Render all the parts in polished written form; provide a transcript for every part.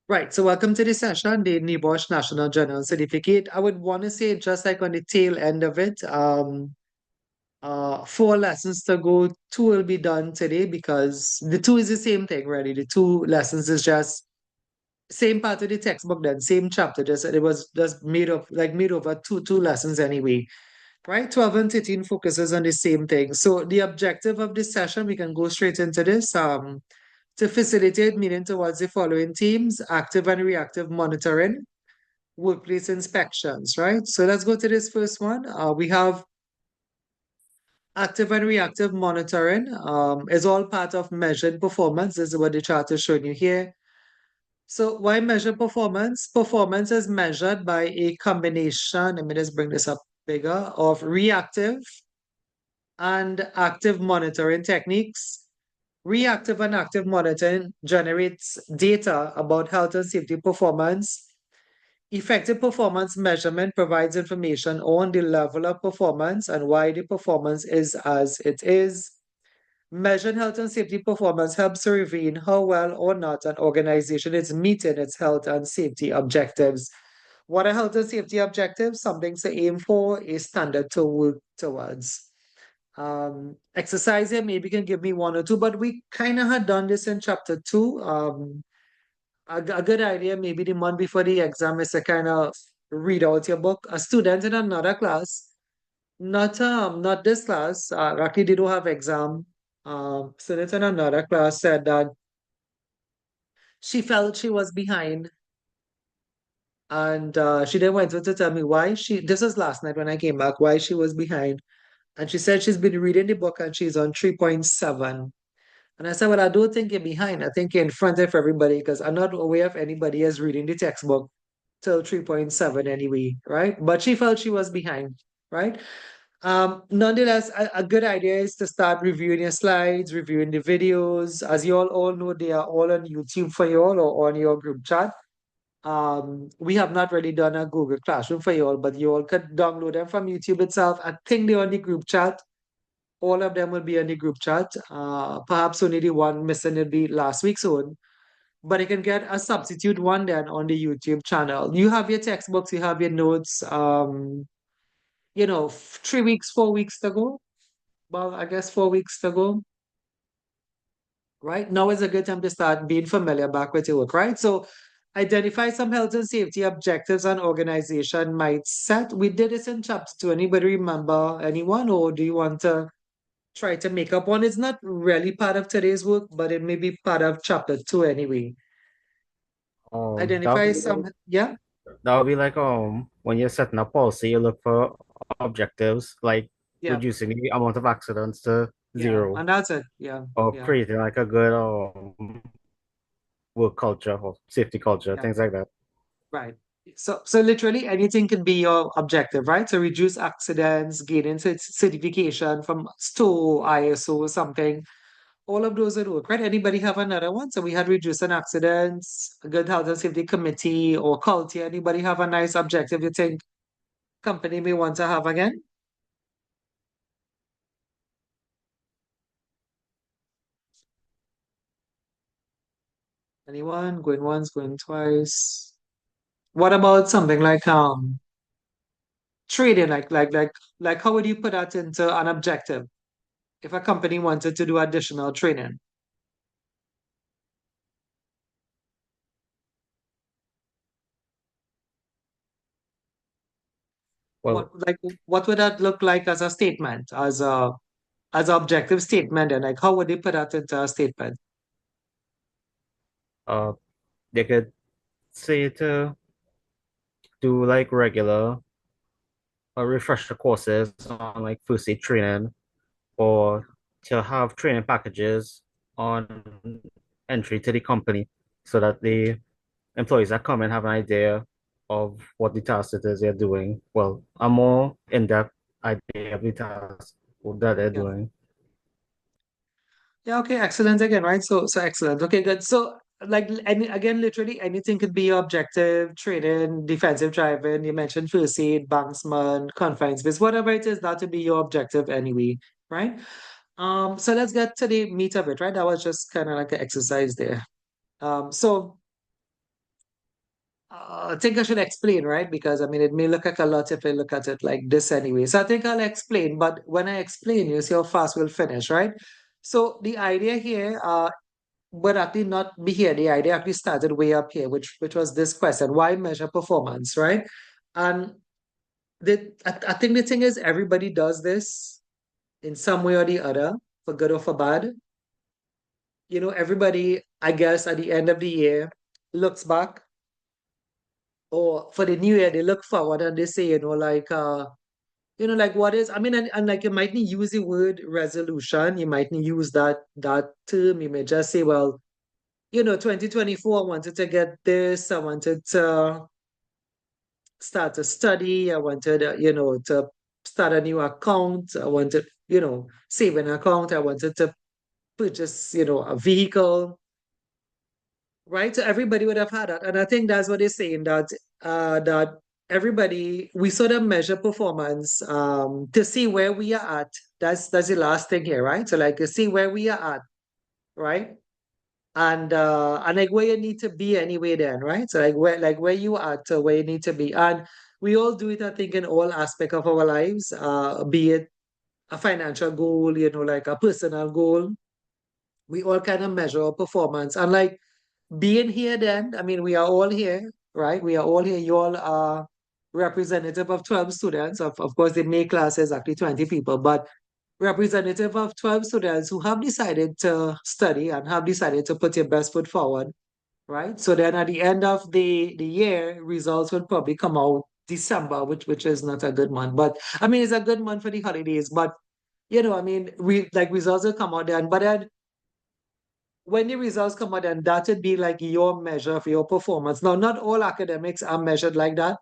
Right. So welcome to the session, the NIBOSH National General Certificate. I would want to say just like on the tail end of it, four lessons to go. Two will be done today because the two is the same thing, really. The two lessons is just same part of the textbook, then same chapter. Just it was just made over two lessons anyway. Right? 12 and 13 focuses on the same thing. So the objective of this session, we can go straight into this. To facilitate meeting towards the following themes: active and reactive monitoring, workplace inspections, right? So let's go to this first one. We have active and reactive monitoring is all part of measured performance. This is what the chart is showing you here. So why measure performance? Performance is measured by a combination, let me just bring this up bigger, of reactive and active monitoring techniques. Reactive and active monitoring generates data about health and safety performance. Effective performance measurement provides information on the level of performance and why the performance is as it is. Measured health and safety performance helps to reveal how well or not an organization is meeting its health and safety objectives. What are health and safety objectives? Something to aim for, a standard to work towards. Exercise here, maybe you can give me one or two, but we kind of had done this in chapter two. A good idea, maybe the month before the exam, is to kind of read out your book. A student in another class, not this class, actually they don't have exam. Student in another class said that she felt she was behind, and she then went on to tell me why she. This was last night when I came back. Why she was behind, and she said she's been reading the book and she's on 3.7. And I said, well, I don't think you're behind. I think you're in front of everybody because I'm not aware of anybody else reading the textbook till 3.7 anyway, right? But she felt she was behind, right? Nonetheless, a good idea is to start reviewing your slides, reviewing the videos. As you all know, they are all on YouTube for you all or on your group chat. We have not really done a Google Classroom for you all, but you all could download them from YouTube itself. I think they're on the group chat. All of them will be in the group chat. Perhaps only the one missing will be last week's one, but you can get a substitute one then on the YouTube channel. You have your textbooks, you have your notes. 3 weeks, 4 weeks to go. Well, I guess 4 weeks to go. Right now is a good time to start being familiar back with your work, right? So identify some health and safety objectives an organization might set. We did this in chapter two. Anybody remember anyone, or do you want to try to make up one? It's not really part of today's work, but it may be part of chapter two anyway. That would Identify be like some, yeah, when you're setting a policy, you look for objectives like yeah, reducing the amount of accidents to yeah, zero and that's it. Yeah, or yeah, creating like a good work culture or safety culture, yeah, things like that. right. So literally anything can be your objective, right? So reduce accidents, gaining certification from STO, ISO, something. All of those would work, right? Anybody have another one? So we had reducing accidents, a good health and safety committee or culture. Anybody have a nice objective you think company may want to have again? Anyone? Going once, going twice. What about something like trading? Like how would you put that into an objective if a company wanted to do additional training? Well, What would that look like as a statement, as an objective statement, and like how would they put that into a statement? uh, they could say to do like regular refresher courses on like first aid training or to have training packages on entry to the company so that the employees that come and have an idea of what the task it is they're doing. Well, a more in-depth idea of the task that they're Yeah. doing. Yeah, okay, excellent again, right? So excellent. Okay, good. So like any again, literally anything could be objective, training, defensive driving. You mentioned first aid, banksman, confined space, whatever it is, that would be your objective anyway, right? So let's get to the meat of it, right? That was just kind of like an exercise there. So I think I should explain, right? Because I mean, it may look like a lot if I look at it like this anyway. So I think I'll explain, but when I explain, you see how fast we'll finish, right? So the idea here, but actually not be here. The idea actually started way up here, which was this question: why measure performance, right? And I think the thing is, everybody does this in some way or the other, for good or for bad. Everybody, I guess, at the end of the year looks back, or for the new year, they look forward and they say, like what is, I mean, and like you mightn't use the word resolution, you mightn't use that term, you may just say, well, 2024, I wanted to get this, I wanted to start to study, I wanted, to start a new account, I wanted, save an account, I wanted to purchase, a vehicle, right? So everybody would have had that. And I think that's what they're saying, that everybody, we sort of measure performance to see where we are at. That's the last thing here, right? So like to see where we are at, right? And like where you need to be anyway then, right? So like where you are to where you need to be. And we all do it, I think, in all aspects of our lives, be it a financial goal, like a personal goal. We all kind of measure our performance. And like being here then, I mean, we are all here, right? We are all here. You all are representative of 12 students. Of course, the May class is actually 20 people, but representative of 12 students who have decided to study and have decided to put your best foot forward, right? So then at the end of the year, results will probably come out December, which is not a good month. But I mean, it's a good month for the holidays. But I mean, results will come out then. But then when the results come out, then that would be like your measure of your performance. Now, not all academics are measured like that,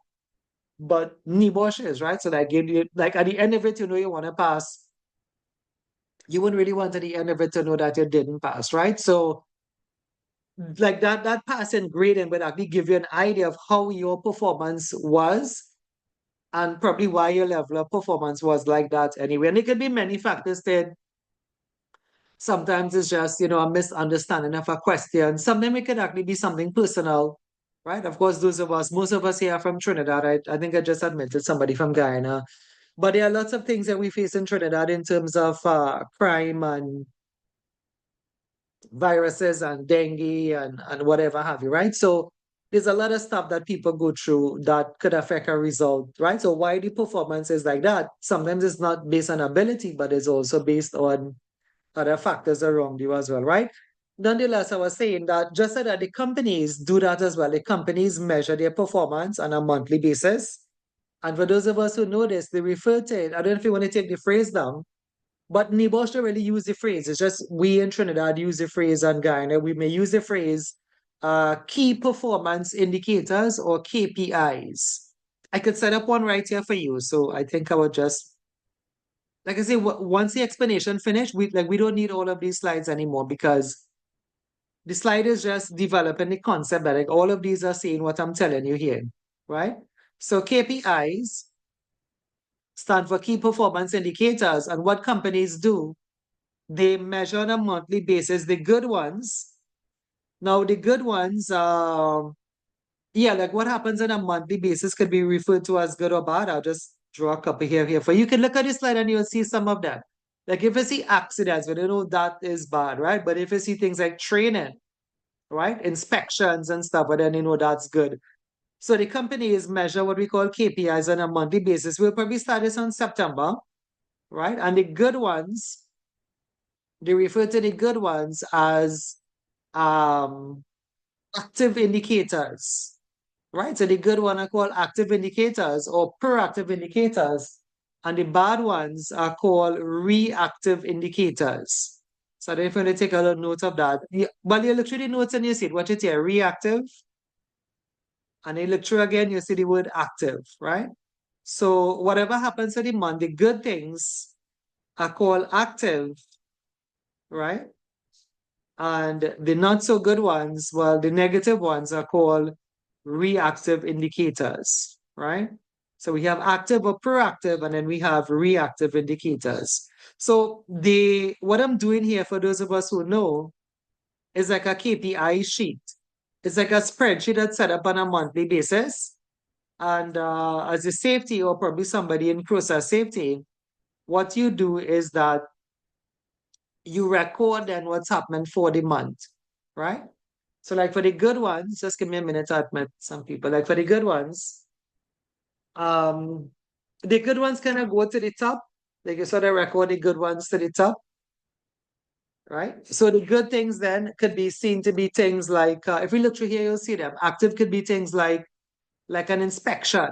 but NIBOSH is, right? So like at the end of it, you want to pass. You wouldn't really want at the end of it to know that you didn't pass, right? So like that passing grading would actually give you an idea of how your performance was and probably why your level of performance was like that anyway. And it could be many factors there. Sometimes it's just, a misunderstanding of a question. Sometimes it could actually be something personal, right? Of course, most of us here are from Trinidad. I think I just admitted somebody from Guyana. But there are lots of things that we face in Trinidad in terms of crime and viruses and dengue and whatever have you, right? So there's a lot of stuff that people go through that could affect a result, right? So why the performance is like that? Sometimes it's not based on ability, but it's also based on other factors around you as well, right? Nonetheless, I was saying that just so that the companies do that as well. The companies measure their performance on a monthly basis. And for those of us who know this, they refer to it. I don't know if you want to take the phrase down, but Nibosh don't really use the phrase. It's just we in Trinidad use the phrase, and Guyana, we may use the phrase key performance indicators or KPIs. I could set up one right here for you. So I think I would just, like I say, once the explanation finished, we don't need all of these slides anymore because the slide is just developing the concept that like all of these are saying what I'm telling you here, right? So KPIs stand for key performance indicators, and what companies do, they measure on a monthly basis the good ones. Now the good ones, yeah, like what happens on a monthly basis could be referred to as good or bad. I'll just draw a couple here for you. You can look at this slide and you'll see some of that. Like if you see accidents, we don't know that is bad, right? But if you see things like training, right? Inspections and stuff, but then that's good. So the companies measure what we call KPIs on a monthly basis. We'll probably start this on September, right? And the good ones, they refer to the good ones as um, active indicators, right? So the good one are called active indicators or proactive indicators, and the bad ones are called reactive indicators. So I don't know if you want to take a little note of that. Well, you look through the notes and you see what it's here, reactive, and you look through again, you see the word active, right? So whatever happens to the month, the good things are called active, right? And the not so good ones, well, the negative ones are called reactive indicators, right? So we have active or proactive, and then we have reactive indicators. So what I'm doing here for those of us who know is like a KPI sheet. it's like a spreadsheet that's set up on a monthly basis. And as a safety or probably somebody in process safety, what you do is that you record then what's happening for the month, right? So like for the good ones, just give me a minute to admit some people. Like for um, the good ones kind of go to the top. Like you sort of record the good ones to the top, right? So the good things then could be seen to be things like, if we look through here, you'll see them. Active could be things like an inspection,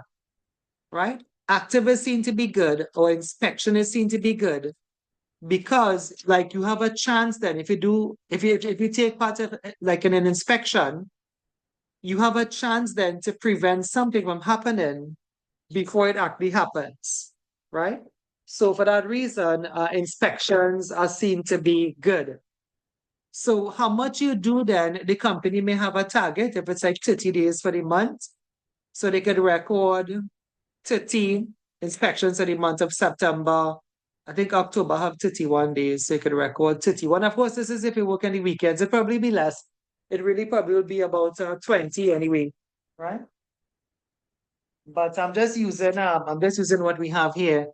right? Active is seen to be good or inspection is seen to be good because like you have a chance then if you take part of like in an inspection, you have a chance then to prevent something from happening before it actually happens, right? So for that reason, inspections are seen to be good. So how much you do then, the company may have a target if it's like 30 days for the month. So they could record 30 inspections for the month of September. I think October have 31 days, so you could record 31. Of course, this is if you work on the weekends, it'd probably be less. It really probably will be about 20 anyway, right? But I'm just using what we have here,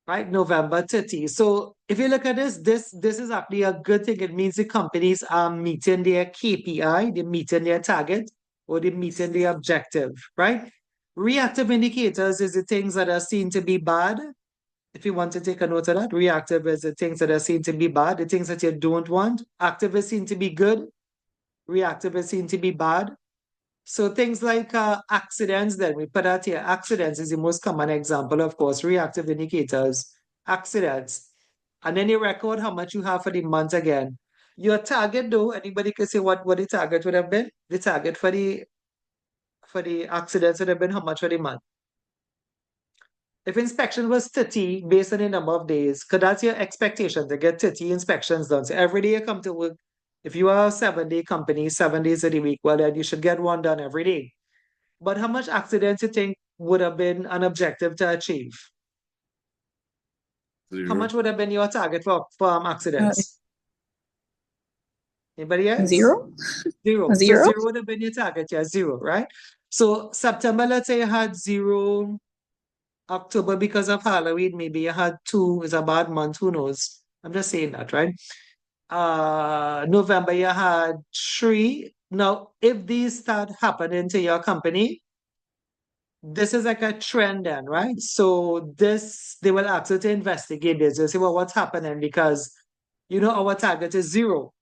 right? November 30. So if you look at this is actually a good thing. It means the companies are meeting their KPI, they're meeting their target, or they're meeting their objective, right? Reactive indicators is the things that are seen to be bad. If you want to take a note of that, reactive is the things that are seen to be bad, the things that you don't want. Active is seen to be good. Reactive is seen to be bad. So things like accidents, then we put out here, accidents is the most common example, of course, reactive indicators, accidents. And then you record how much you have for the month again. Your target though, anybody can say what the target would have been? The target for the accidents would have been how much for the month? If inspection was 30 based on the number of days, because that's your expectation to get 30 inspections done. So every day you come to work, if you are a 7-day company, 7 days of the week, well, then you should get one done every day. But how much accidents you think would have been an objective to achieve? How much Zero. would have been your target for accidents? Anybody else? Zero? Zero. So Zero? zero would have been your target, yeah, zero, right? So September, let's say you had zero. October, because of Halloween, maybe you had two, is a bad month, who knows? I'm just saying that, right? November, you had three. Now, if these start happening to your company, this is like a trend then, right? So they will ask you to investigate this. They say, well, what's happening? Because, our target is zero.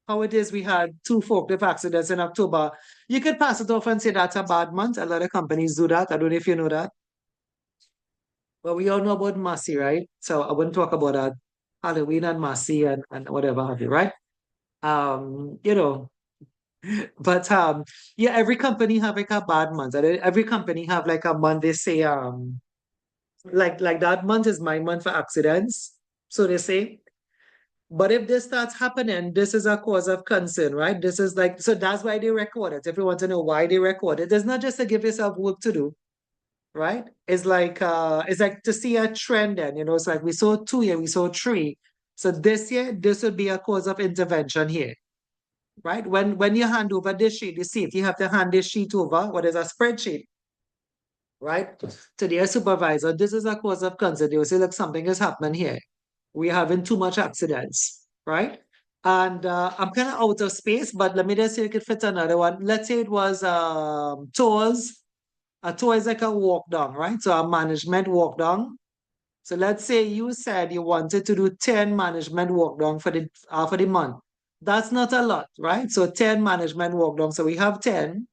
How it is, we had two forklift accidents in October. You could pass it off and say that's a bad month. A lot of companies do that. I don't know if you know that. But we all know about Massey, right? So I wouldn't talk about that Halloween and Massey and whatever have you, right? Um, you know, but yeah, every company have like a bad month. And every company have like a month they say like that month is my month for accidents. So they say. But if this starts happening, this is a cause of concern, right? This is like, so that's why they record it. If you want to know why they record it, it's not just to give yourself work to do, right? It's like to see a trend then, it's like we saw 2 year, we saw 3. So this year, this would be a cause of intervention here, right? When you hand over this sheet, the seat, you have to hand this sheet over, what is a spreadsheet, right? To their supervisor, this is a cause of concern. They will say, look, something is happening here. We're having too much accidents, right? And I'm kind of out of space, but let me just see if I could fit another one. Let's say it was tours. A tour is like a walk down, right? So a management walk down. So let's say you said you wanted to do 10 management walk down for the month. That's not a lot, right? So 10 management walk down. So we have 10,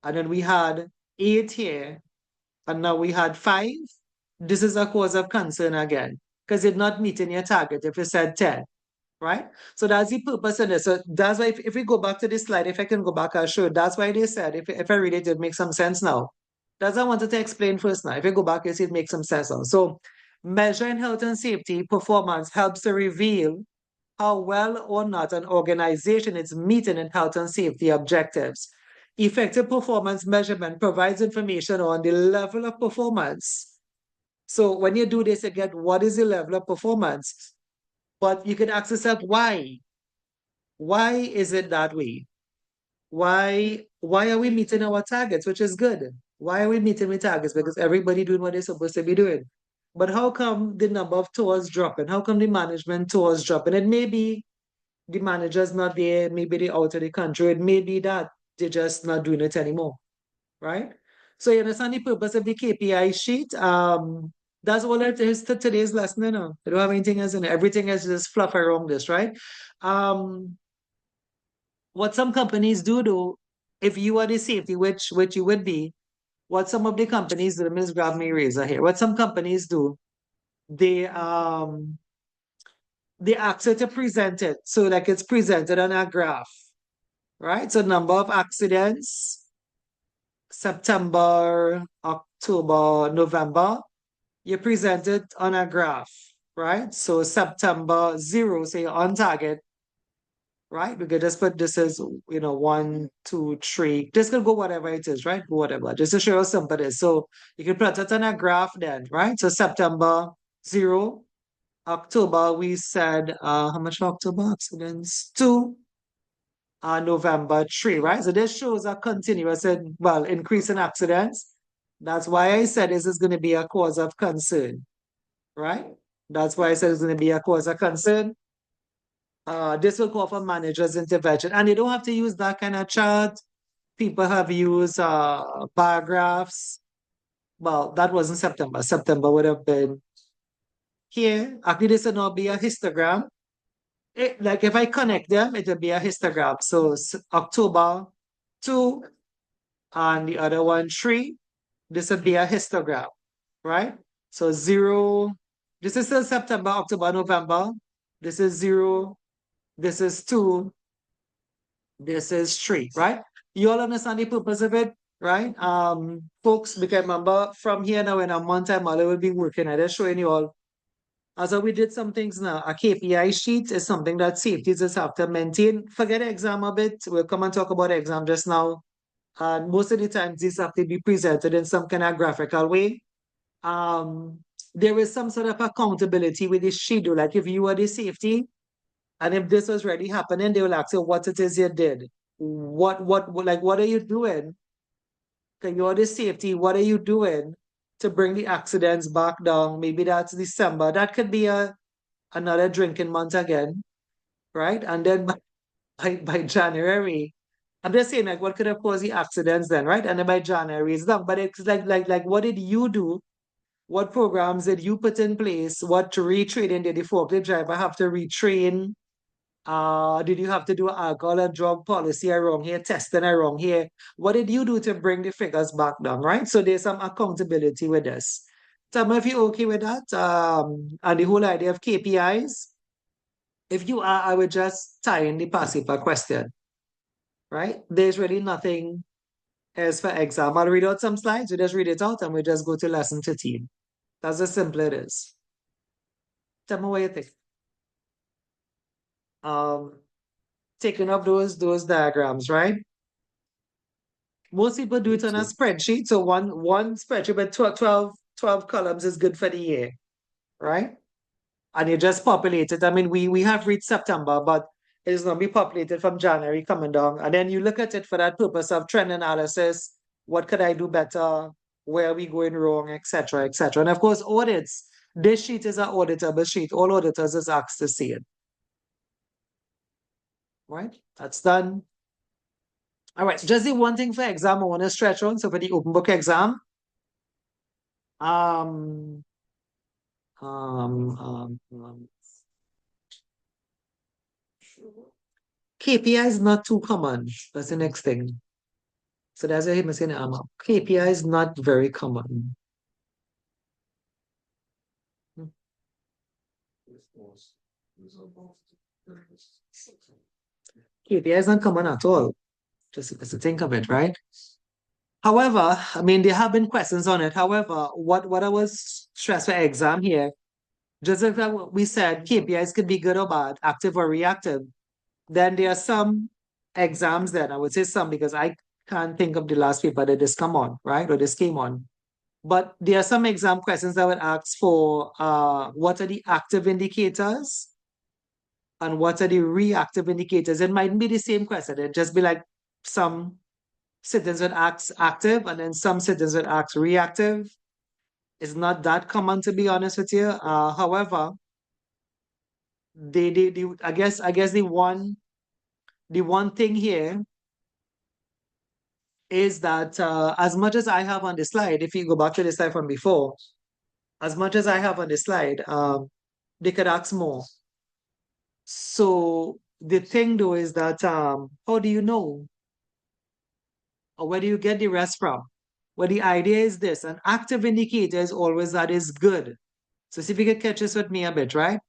and then we had 8 here, and now we had 5. This is a cause of concern again, because you're not meeting your target if you said 10, right? So that's the purpose of this. So that's why if we go back to this slide, if I can go back, I'll show. That's why they said, if I read it, it makes some sense now. That's what I wanted to explain first now. If you go back, you see it makes some sense now. So measuring health and safety performance helps to reveal how well or not an organization is meeting its health and safety objectives. Effective performance measurement provides information on the level of performance. So when you do this, you get what is the level of performance. But you can ask yourself, why? Why is it that way? why are we meeting our targets, which is good? Why are we meeting with targets? Because everybody doing what they're supposed to be doing. But how come the number of tours dropping? How come the management tours dropping? It may be the manager's not there, maybe they're out of the country. It may be that they're just not doing it anymore, right? So you understand the purpose of the KPI sheet. That's all it is to today's lesson. No, I don't have anything else in it. Everything is just fluff around this, right? What some companies do, if you are the safety, which you would be, what some of the companies do, let me just grab my razor here. What some companies do, they ask you to present it. So like it's presented on a graph, right? So number of accidents, September, October, November, you present it on a graph, right? So September 0, say you're on target, right? We could just put this as, 1, 2, 3. This could go whatever it is, right? Go whatever, just to show how simple it is. So you can put it on a graph then, right? So September 0, October, we said, how much for October? Accidents? 2, November 3, right? So this shows a continuous, increase in accidents. That's why I said this is going to be a cause of concern, right? That's why I said it's going to be a cause of concern. This will call for manager's intervention. And you don't have to use that kind of chart. People have used bar graphs. Well, that wasn't September. September would have been here. Actually, this would not be a histogram. Like if I connect them, it will be a histogram. So October 2 and the other one 3. This would be a histogram, right? So 0, this is still September, October, November. This is 0, this is 2, this is 3, right? You all understand the purpose of it, right? Folks, because remember from here now in a month time, I will be working at it, showing you all. As we did some things now, a KPI sheet is something that safeties just have to maintain. Forget the exam a bit. We'll come and talk about the exam just now. And most of the times these have to be presented in some kind of graphical way. There is some sort of accountability with the schedule. Like if you are the safety, and if this was really happening, they will ask you what it is you did. What are you doing? Because you're the safety, what are you doing to bring the accidents back down? Maybe that's December. That could be another drinking month again, right? And then by January, I'm just saying like what could have caused the accidents then, right? And then by January it's done. But it's like what did you do? What programs did you put in place? What retraining did the forklift driver have to retrain? Did you have to do alcohol and drug policy around here, testing around here? What did you do to bring the figures back down, right? So there's some accountability with this. Tell me if you're okay with that. And the whole idea of KPIs. If you are, I would just tie in the passive question, right? There's really nothing else for exam. I'll read out some slides, we just read it out and we just go to lesson 13. That's as simple it is. Tell me what you think. Taking up those diagrams, right? Most people do it on a spreadsheet. So one spreadsheet with 12 columns is good for the year, right? And you just populate it. I mean, we have reached September, but it is going to be populated from January coming down. And then you look at it for that purpose of trend analysis. What could I do better? Where are we going wrong, etc., etc. And of course, audits. This sheet is an auditable sheet. All auditors is asked to see it. Right? That's done. All right, so just the one thing for exam I want to stretch on. So for the open book exam, um, KPI is not too common. That's the next thing. So that's why I'm saying KPI is not very common. KPI is not common at all. Just to think of it, right? However, I mean, there have been questions on it. However, what I was stressed for exam here, just like we said, KPIs could be good or bad, active or reactive. Then there are some exams that I would say some because I can't think of the last paper that this come on, right? Or this came on. But there are some exam questions that would ask for what are the active indicators and what are the reactive indicators? It might be the same question. It'd just be like some citizens would act active and then some citizens would act reactive. It's not that common, to be honest with you. However, I guess the one thing here is that as much as I have on the slide, if you go back to the slide from before, as much as I have on the slide, they could ask more. So the thing though is that how do you know? Or where do you get the rest from? Well, the idea is this: an active indicator is always that is good. So see if you can catch this with me a bit, right?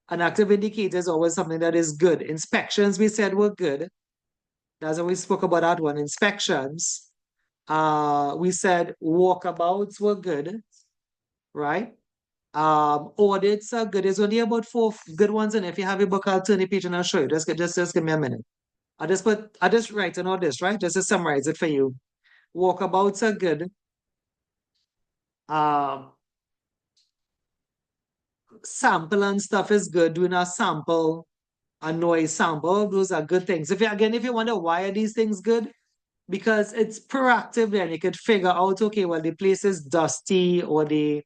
An active indicator is always something that is good. Inspections we said were good. That's when we spoke about that one. Inspections. We said walkabouts were good, right? Audits are good. There's only about 4 good ones, and if you have your book, I'll turn the page and I'll show you. Just give me a minute. I just write on all this, right? Just to summarize it for you. Walkabouts are good. Um, Sample and stuff is good. Doing a sample, a noise sample, those are good things. If you wonder why are these things good, because it's proactive, then you could figure out, okay, well, the place is dusty, or the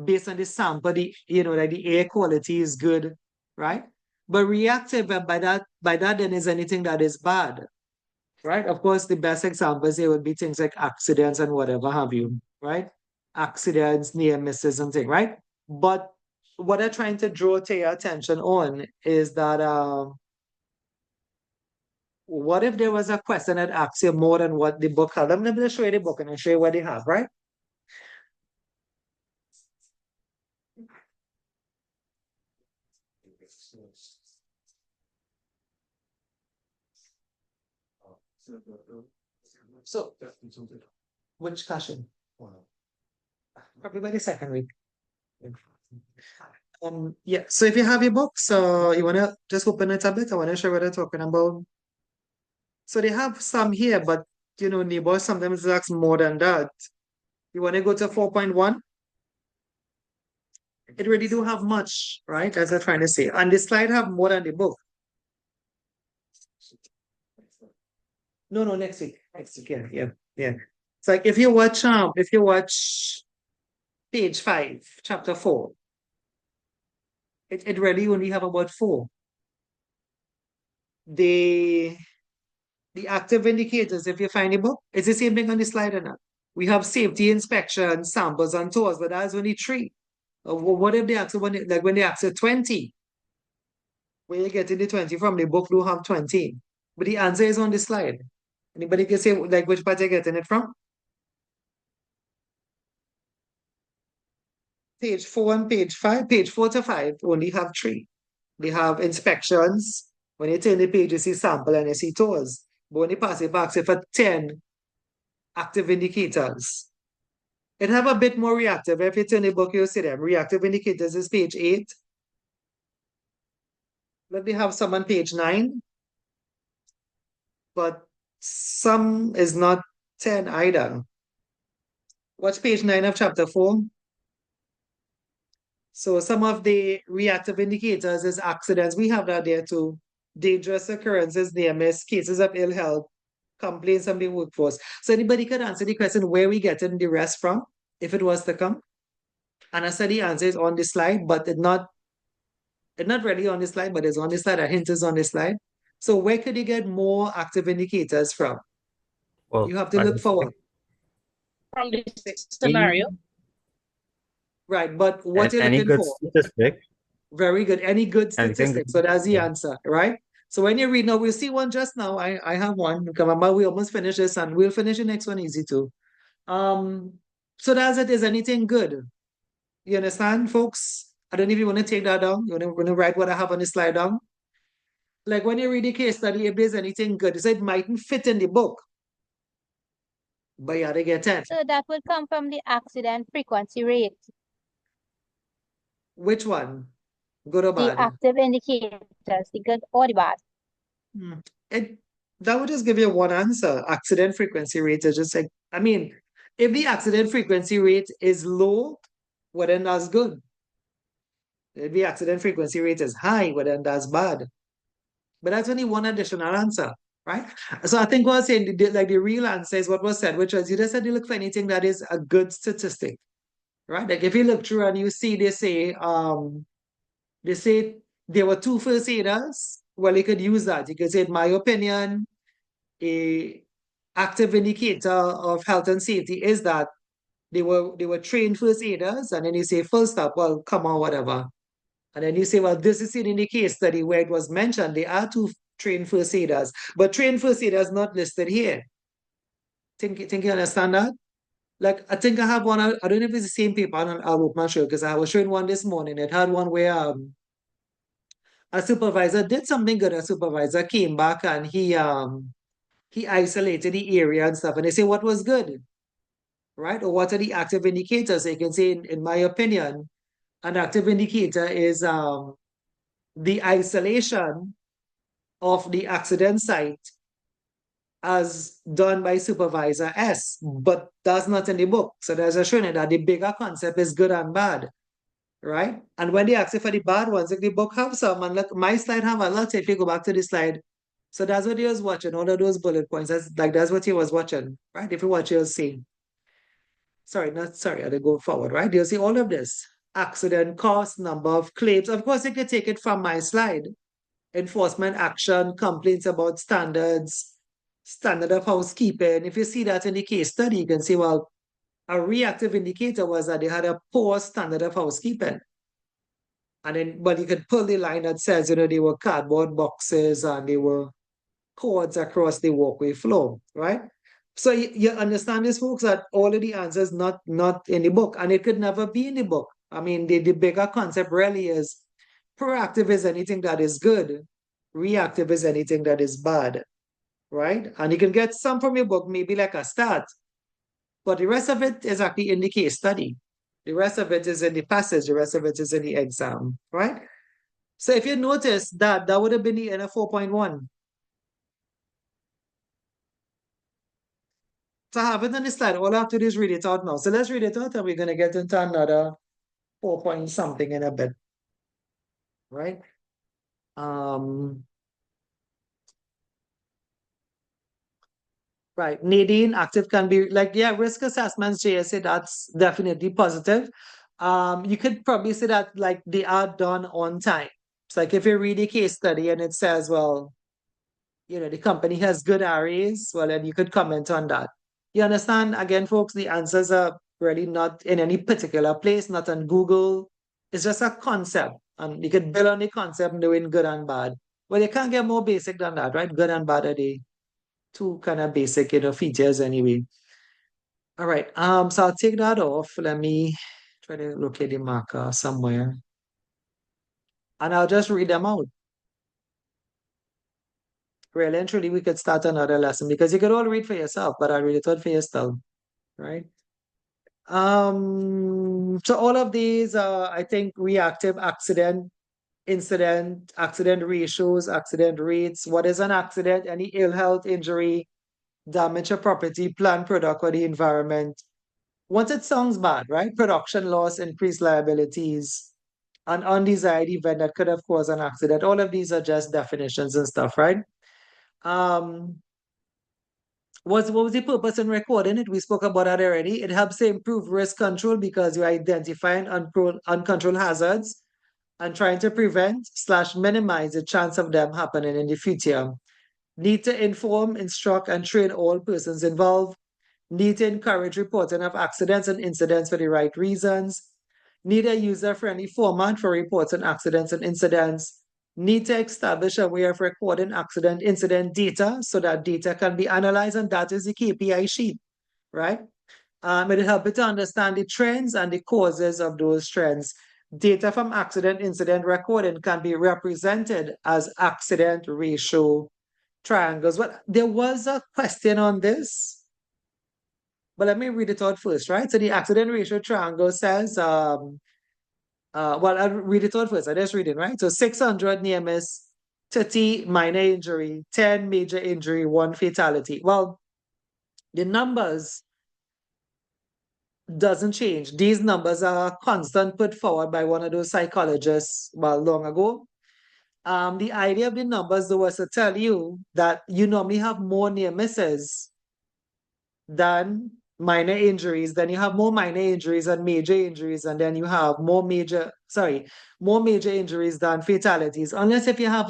based on the sample, like the air quality is good, right? But reactive, by that then is anything that is bad, right? Of course, the best examples here would be things like accidents and whatever have you, right? Accidents, near misses and things, right? But what I'm trying to draw to your attention on is that what if there was a question that asks you more than what the book had? Let me just show you the book and I'll show you what they have, right? So, which question? Probably by the second week. Yeah, so if you have your books, you wanna just open it a bit. I wanna show what they're talking about. So they have some here, but neighbors sometimes ask more than that. You wanna go to 4.1? It really do have much, right? As I'm trying to say. And the slide have more than the book. No, next week. Next week, yeah. It's like if you watch page 5, chapter 4, it really only have about 4. The active indicators, if you find the book, it's the same thing on the slide or not. We have safety inspection, samples, and tours, but that's only 3. What if they ask when they ask you 20? Where you getting the 20 from? The book do have 20. But the answer is on the slide. Anybody can say which part you're getting it from? Page 4 and page 5. Page 4 to 5 only have 3. They have inspections. When you turn the page, you see sample and you see tours. But when you pass it back, say for 10 active indicators. It have a bit more reactive. If you turn the book, you'll see them. Reactive indicators is page 8. Let me have some on page 9. But some is not 10 either. Watch page 9 of chapter 4. So some of the reactive indicators is accidents. We have that there too. Dangerous occurrences, near miss, cases of ill health, complaints from the workforce. So anybody could answer the question where we getting the rest from, if it was to come. And I said the answer is on the slide, but it's not really on the slide, but it's on the slide. A hint is on the slide. So where could you get more active indicators from? Well, You have to I look just forward. From this scenario. Right, but what you're any looking good for? statistic, Very good. Any good anything statistics? So that's the yeah. answer, right? So when you read now, we'll see one just now. I have one. Remember, we almost finished this, and we'll finish the next one easy too. So that's it. Is anything good? You understand, folks? I don't know if you want to take that down. You want to write what I have on the slide down? Like when you read the case study, if there's anything good, you say it mightn't fit in the book, but you had to get 10. So that would come from the accident frequency rate. Which one? Good or The bad? active indicators, the good or the bad. That would just give you one answer. Accident frequency rate is just like, I mean, if the accident frequency rate is low, well then that's good. If the accident frequency rate is high, well then that's bad. But that's only one additional answer. right? So I think what I was saying, like the real answer is what was said, which was you just said you look for anything that is a good statistic, right? Like if you look through and you see they say there were two first aiders, well, you could use that. You could say, in my opinion, a active indicator of health and safety is that they were trained first aiders, and then you say full stop, well, come on, whatever. And then you say, well, this is in the case study where it was mentioned they are two trained first aiders, but trained first aiders not listed here. Think you understand that? Like I think I have one. I don't know if it's the same paper. I'll open my show because I was showing one this morning. It had one where a supervisor did something good. A supervisor came back and he isolated the area and stuff. And they say what was good, right? Or what are the active indicators? So you can say, in my opinion, an active indicator is the isolation of the accident site as done by supervisor S, but that's not in the book. So there's a showing that the bigger concept is good and bad, right? And when they ask you for the bad ones, like the book have some, and look, my slide have a lot. If you go back to the slide, so that's what he was watching, all of those bullet points. That's what he was watching, right? If you watch, you'll see. Sorry, not sorry, I did go forward, right? You'll see all of this. Accident cost, number of claims. Of course, you can take it from my slide. Enforcement action, complaints about standards, standard of housekeeping. If you see that in the case study, you can see, well, a reactive indicator was that they had a poor standard of housekeeping. And then, but you could pull the line that says, they were cardboard boxes and they were cords across the walkway floor, right? So you understand this, folks, that all of the answers not in the book, and it could never be in the book. I mean, the bigger concept really is proactive is anything that is good, reactive is anything that is bad, right? And you can get some from your book, maybe like a start, but the rest of it is actually in the case study. The rest of it is in the passage, the rest of it is in the exam, right? So if you notice that, that would have been the end of 4.1. So I have it on the slide. All I have to do is read it out now. So let's read it out and we're going to get into another 4 point something in a bit, right? Right. Nadine, active can be like, yeah, risk assessments, JSA, that's definitely positive. You could probably say that like they are done on time. It's like if you read a case study and it says, well, the company has good RAs, well, then you could comment on that. You understand? Again, folks, the answers are really not in any particular place, not on Google. It's just a concept. And you could build on the concept knowing good and bad. Well, you can't get more basic than that, right? Good and bad are the two kind of basic, features anyway. All right. So I'll take that off. Let me try to locate the marker somewhere. And I'll just read them out. Really and truly, we could start another lesson because you could all read for yourself, but I read it out for yourself, right? So all of these are, I think, reactive accident, incident, accident ratios, accident rates. What is an accident? Any ill health, injury, damage to property, plant, product, or the environment. Once it sounds bad, right? Production loss, increased liabilities, an undesired event that could have caused an accident. All of these are just definitions and stuff, right? What was the purpose in recording it? We spoke about that already. It helps to improve risk control because you're identifying uncontrolled hazards and trying to prevent/minimize the chance of them happening in the future. Need to inform, instruct, and train all persons involved. Need to encourage reporting of accidents and incidents for the right reasons. Need a user-friendly format for reporting accidents and incidents. Need to establish a way of recording accident incident data so that data can be analyzed, and that is the KPI sheet, right? It'll help you to understand the trends and the causes of those trends. Data from accident incident recording can be represented as accident ratio triangles. Well, there was a question on this, but let me read it out first, right? So the accident ratio triangle says, well, I'll read it out first. I just read it, right? So 600 near miss, 30 minor injury, 10 major injury, 1 fatality. Well, the numbers doesn't change. These numbers are constant put forward by one of those psychologists, well, long ago. The idea of the numbers though was to tell you that you normally have more near misses than minor injuries, then you have more minor injuries and major injuries, and then you have more major injuries than fatalities. Unless if you have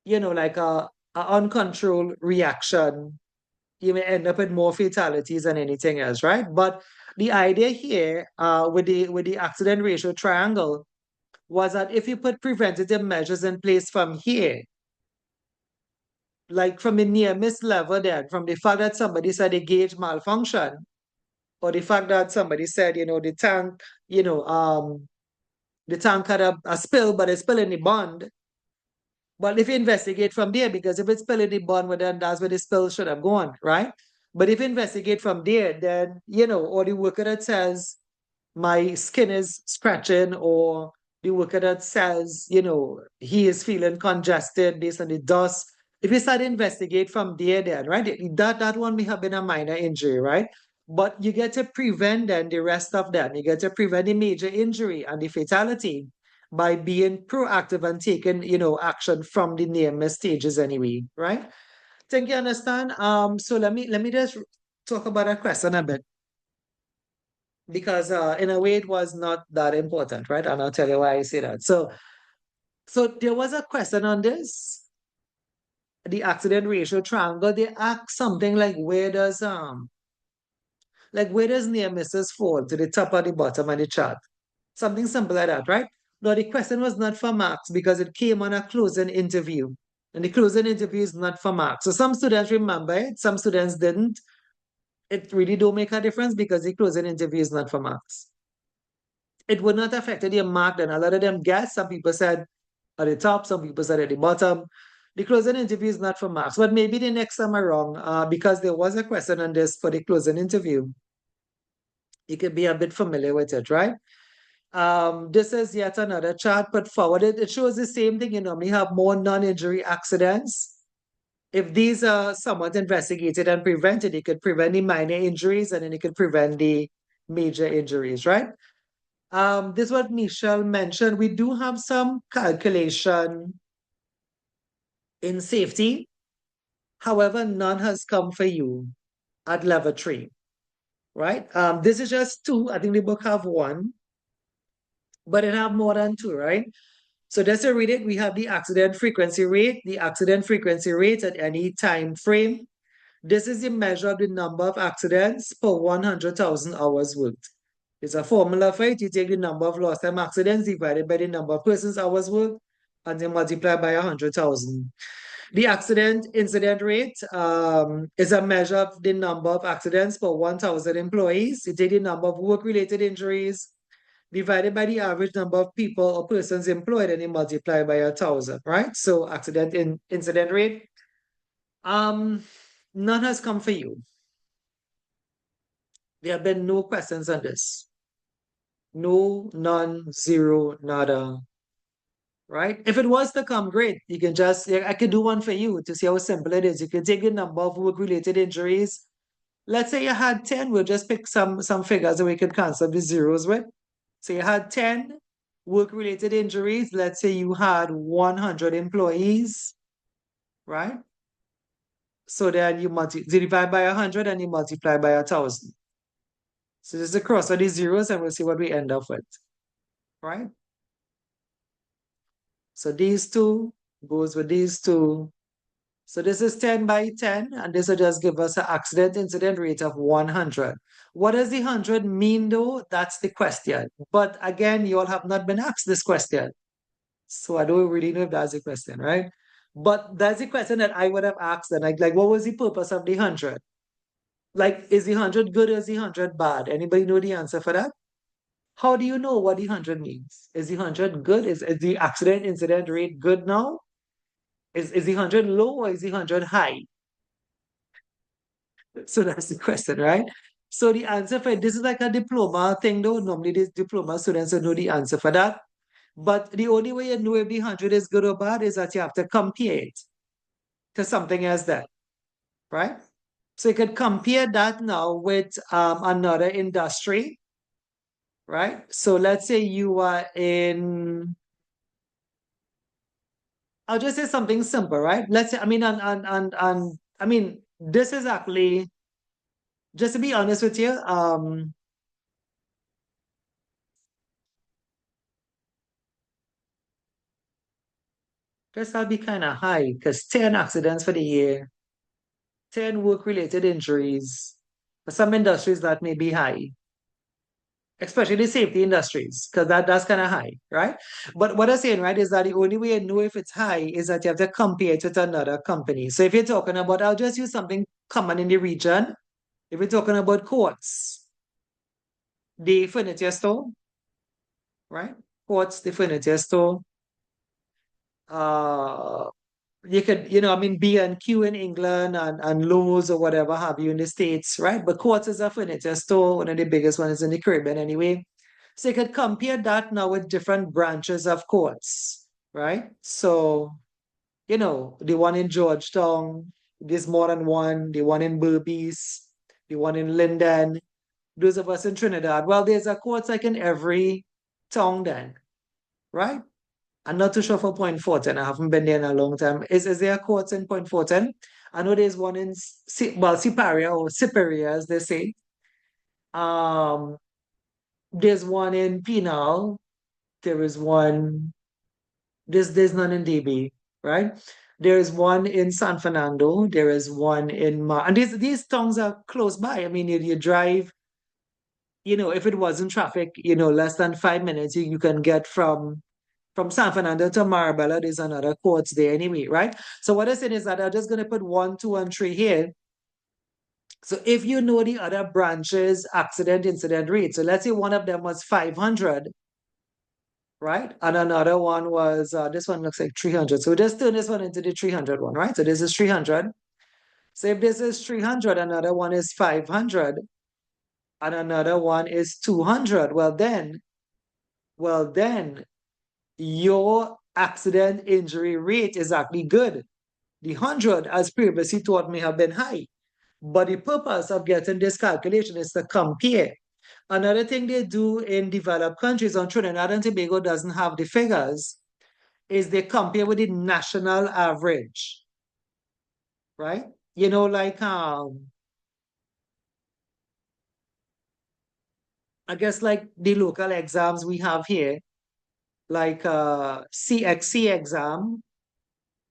like a uncontrolled reaction, you may end up with more fatalities than anything else, right? But the idea here with the accident ratio triangle was that if you put preventative measures in place from here, like from the near miss level then, from the fact that somebody said the gauge malfunction, or the fact that somebody said, the tank had a spill, but it's spill in the bond. But if you investigate from there, because if it's spill in the bond, well, then that's where the spill should have gone, right? But if you investigate from there, then, or the worker that says, my skin is scratching, or the worker that says, he is feeling congested based on the dust. If you start to investigate from there, then, right, that one may have been a minor injury, right? But you get to prevent then the rest of them. You get to prevent the major injury and the fatality by being proactive and taking, action from the near miss stages anyway, right? Think you understand? So let me just talk about that question a bit, because in a way it was not that important, right? And I'll tell you why I say that. So there was a question on this, the accident ratio triangle. They asked something like where does near misses fall, to the top or the bottom of the chart? Something simple like that, right? Now the question was not for marks because it came on a closing interview. And the closing interview is not for marks. So some students remember it, some students didn't. It really don't make a difference because the closing interview is not for marks. It would not affect your mark. Then a lot of them guessed. Some people said at the top, some people said at the bottom. The closing interview is not for marks, but maybe the next time around, because there was a question on this for the closing interview, you could be a bit familiar with it, right? This is yet another chart put forward. It shows the same thing. You normally have more non-injury accidents. If these are somewhat investigated and prevented, it could prevent the minor injuries and then it could prevent the major injuries, right? This is what Michelle mentioned. We do have some calculation in safety. However, none has come for you at level 3, right? This is just 2. I think the book have 1, but it have more than 2, right? So just to read it, we have the accident frequency rate at any time frame. This is the measure of the number of accidents per 100,000 hours worked. It's a formula for it. You take the number of lost time accidents divided by the number of persons hours worked, and then multiply by 100,000. The accident incident rate is a measure of the number of accidents per 1,000 employees. You take the number of work-related injuries divided by the average number of people or persons employed, and you multiply by 1,000, right? So accident incident rate. None has come for you. There have been no questions on this. No, none, zero, nada. Right? If it was to come, great. You can just, I could do one for you to see how simple it is. You can take the number of work-related injuries. Let's say you had 10. We'll just pick some figures that we could cancel the zeros with. So you had 10 work-related injuries. Let's say you had 100 employees, right? So then you divide by 100 and you multiply by 1,000. So just cross all these zeros and we'll see what we end up with, right? So these two goes with these two. So this is 10 by 10, and this will just give us an accident incident rate of 100. What does the 100 mean though? That's the question. But again, you all have not been asked this question. So I don't really know if that's the question, right? But that's the question that I would have asked. And like what was the purpose of the 100? Like, is the 100 good or is the 100 bad? Anybody know the answer for that? How do you know what the 100 means? Is the 100 good? Is the accident incident rate good now? Is the 100 low or is the 100 high? So that's the question, right? So the answer for it, this is like a diploma thing though. Normally these diploma students will know the answer for that. But the only way you know if the 100 is good or bad is that you have to compare it to something else then, right? So you could compare that now with another industry, right? So let's say you are in I'll just say something simple, right? Let's say, I mean, and I mean, this is actually, just to be honest with you, this will be kind of high because 10 accidents for the year, 10 work-related injuries. For some industries, that may be high, especially the safety industries, because that's kind of high, right? But what I'm saying, right, is that the only way you know if it's high is that you have to compare it with another company. So if you're talking about, I'll just use something common in the region. If you're talking about courts, the furniture store, right? Courts, the furniture store. Uh, you could, I mean, B&Q in England and Lowe's or whatever have you in the States, right? But Quartz is a furniture store, one of the biggest ones in the Caribbean anyway. So you could compare that now with different branches of Quartz, right? So, the one in Georgetown, there's more than one, the one in Berbice, the one in Linden, those of us in Trinidad. Well, there's a Quartz like in every town then, right? I'm not too sure for Point Fortin. I haven't been there in a long time. Is there a court in Point Fortin? I know there's one in Siparia or Siparia, as they say. Um, there's one in Penal. There is one. There's none in DB, right? There is one in San Fernando. There is one in and these towns are close by. I mean, you drive. If it wasn't traffic, less than 5 minutes, you can get from San Fernando to Marbella. There's another courts there anyway, right? So what I'm saying is that I'm just going to put 1, 2, and 3 here. So if you know the other branches, accident incident rate, so let's say one of them was 500, right? And another one was, this one looks like 300. So just turn this one into the 300 one, right? So this is 300. So if this is 300, another one is 500, and another one is 200. Well then, your accident injury rate is actually good. The 100, as previously taught, may have been high. But the purpose of getting this calculation is to compare. Another thing they do in developed countries, on Trinidad and Tobago doesn't have the figures, is they compare with the national average, right? Like, I guess like the local exams we have here, like CXC exam.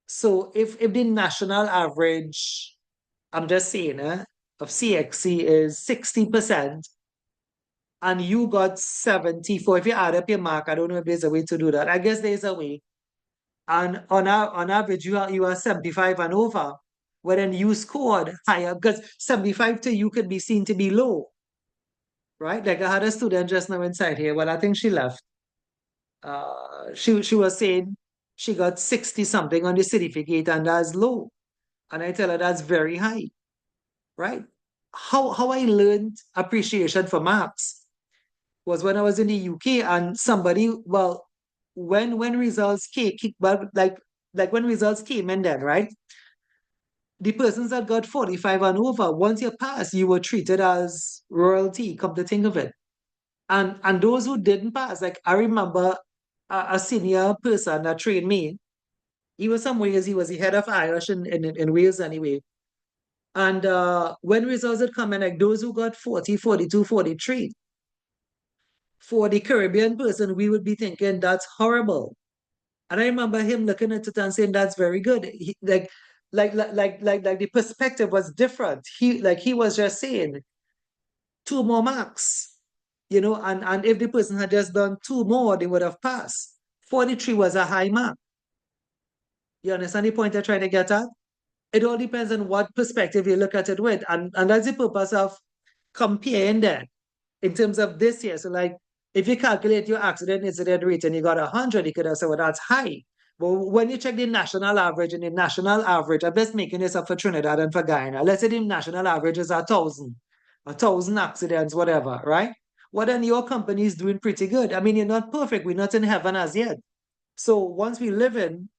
So if the national average, I'm just saying, of CXC is 60%, and you got 74. If you add up your mark, I don't know if there's a way to do that. I guess there's a way. And on average, you are 75 and over. Well, then you scored higher because 75 to you could be seen to be low, right? Like I had a student just now inside here. Well, I think she left. She was saying she got 60 something on the certificate, and that's low. And I tell her that's very high, right? How I learned appreciation for maths was when I was in the UK, and somebody, well, when results came, well, like when results came in then, right? The persons that got 45 and over, once you pass, you were treated as royalty, come to think of it. And those who didn't pass, like I remember a senior person that trained me. He was some ways, he was the head of Irish in Wales anyway. And when results had come in, like those who got 40, 42, 43, for the Caribbean person, we would be thinking that's horrible. And I remember him looking at it and saying that's very good. Like the perspective was different. He was just saying 2 more marks, and if the person had just done 2 more, they would have passed. 43 was a high mark. You understand the point I'm trying to get at? It all depends on what perspective you look at it with. And that's the purpose of comparing that in terms of this year. So like if you calculate your accident incident rate and you got 100, you could have said, well, that's high. But when you check the national average, and the national average, I'm just making this up for Trinidad and for Guyana. Let's say the national average is 1,000 accidents, whatever, right? Well, then your company is doing pretty good. I mean, you're not perfect. We're not in heaven as yet. So once we live in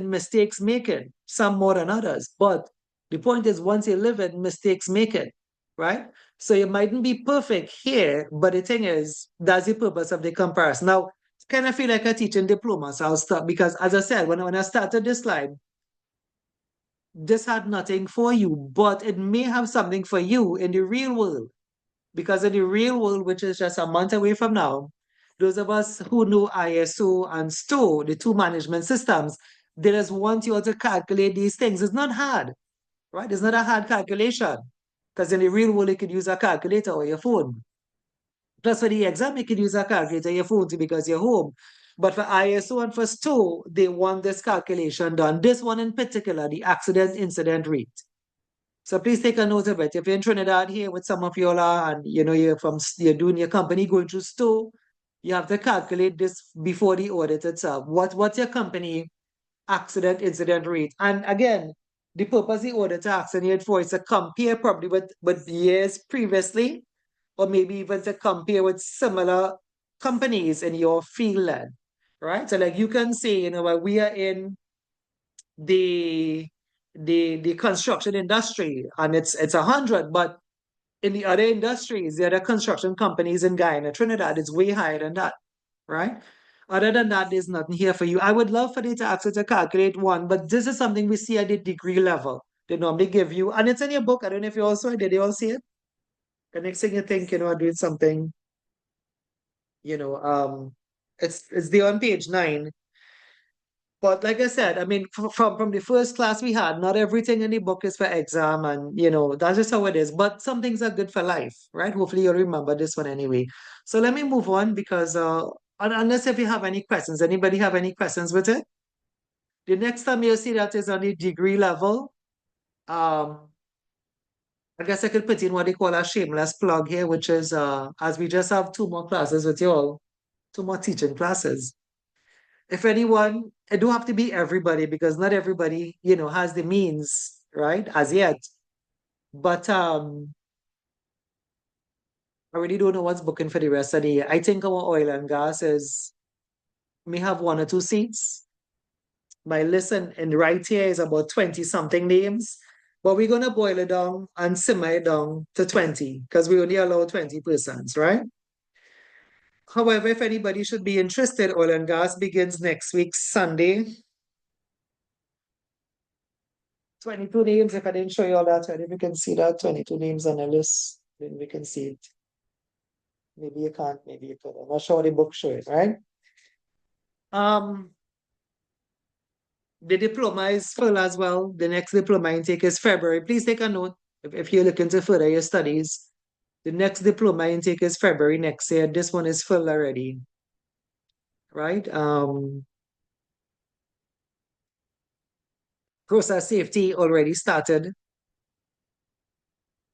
mistakes making, some more than others. But the point is, once you live in mistakes making, right? So you mightn't be perfect here, but the thing is, that's the purpose of the comparison. Now, kind of feel like a teaching diploma, so I'll stop because, as I said, when I started this slide, this had nothing for you, but it may have something for you in the real world. Because in the real world, which is just a month away from now, those of us who know ISO and STO, the two management systems, they just want you to calculate these things. It's not hard, right? It's not a hard calculation. Because in the real world, you could use a calculator or your phone. Plus, for the exam, you could use a calculator or your phone too because you're home. But for ISO and for STO, they want this calculation done. This one in particular, the accident incident rate. So please take a note of it. If you're in Trinidad here with some of y'all are, and you're doing your company going through store, you have to calculate this before the audit itself. What's your company accident incident rate? And again, the purpose the auditor asking it for is to compare probably with years previously, or maybe even to compare with similar companies in your field, right? So like you can say, we are in the the construction industry and it's 100, but in the other industries, the other construction companies in Guyana, Trinidad, it's way higher than that, right? Other than that, there's nothing here for you. I would love for you to ask you to calculate one, but this is something we see at the degree level. They normally give you, and it's in your book. I don't know if you also did. You all see it? The next thing you think, doing something, you know, um, it's there on page 9. But like I said, I mean, from the first class we had, not everything in the book is for exam, and that's just how it is. But some things are good for life, right? Hopefully you'll remember this one anyway. So let me move on because unless if you have any questions, anybody have any questions with it? The next time you'll see that is on the degree level. I guess I could put in what they call a shameless plug here, which is as we just have 2 more classes with you all, 2 more teaching classes. If anyone, it don't have to be everybody because not everybody, has the means, right, as yet. But I really don't know what's booking for the rest of the year. I think our oil and gas may have 1 or 2 seats. My list in right here is about 20 something names, but we're gonna boil it down and simmer it down to 20 because we only allow 20 persons, right? However, if anybody should be interested, oil and gas begins next week, Sunday. 22 names. If I didn't show you all that, if you can see that 22 names on the list, then we can see it. Maybe you can't, maybe you could. I'm not sure the book show it, right? The diploma is full as well. The next diploma intake is February. Please take a note if you're looking to further your studies. The next diploma intake is February next year. This one is full already, right? Process safety already started,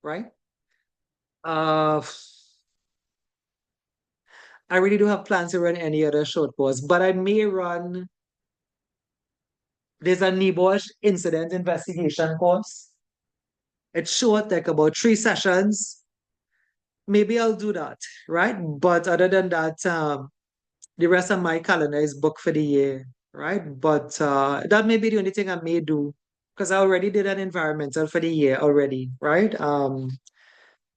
right? I really don't have plans to run any other short course, but I may run. There's a NEBOSH incident investigation course. It's short, like about 3 sessions. Maybe I'll do that, right? But other than that, the rest of my calendar is booked for the year, right? But that may be the only thing I may do because I already did an environmental for the year already, right?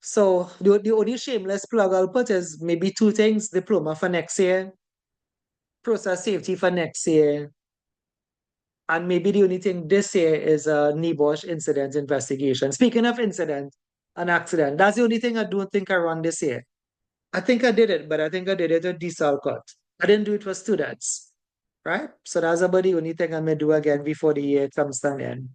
So the only shameless plug I'll put is maybe 2 things: diploma for next year, process safety for next year, and maybe the only thing this year is a NEBOSH incident investigation. Speaking of incident, an accident, that's the only thing I don't think I run this year. I think I did it, but I think I did it at diesel cut. I didn't do it for students, right? So that's about the only thing I may do again before the year comes to an end.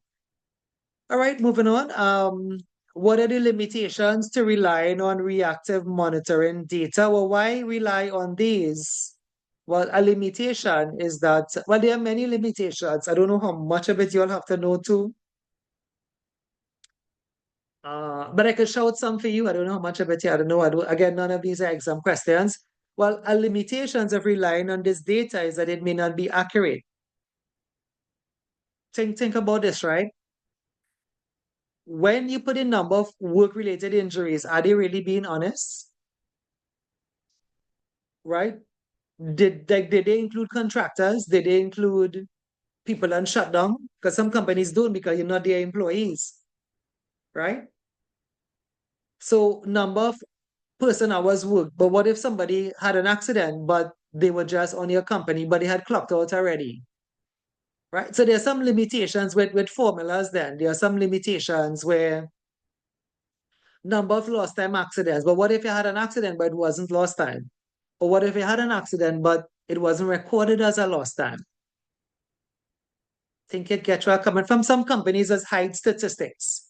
All right, moving on. What are the limitations to relying on reactive monitoring data? Well, why rely on these? Well, a limitation is that, well, there are many limitations. I don't know how much of it you'll have to know too. But I could shout some for you. I don't know how much of it you have to know. Again, none of these are exam questions. Well, a limitations of relying on this data is that it may not be accurate. Think about this, right? When you put in number of work-related injuries, are they really being honest? Right? Did they include contractors? Did they include people on shutdown? Because some companies don't because you're not their employees, right? So number of person hours worked. But what if somebody had an accident, but they were just on your company, but they had clocked out already. Right? So there are some limitations with formulas then. There are some limitations where number of lost time accidents. But what if you had an accident, but it wasn't lost time? Or what if you had an accident, but it wasn't recorded as a lost time? Think you get where I'm coming from. Some companies as hide statistics.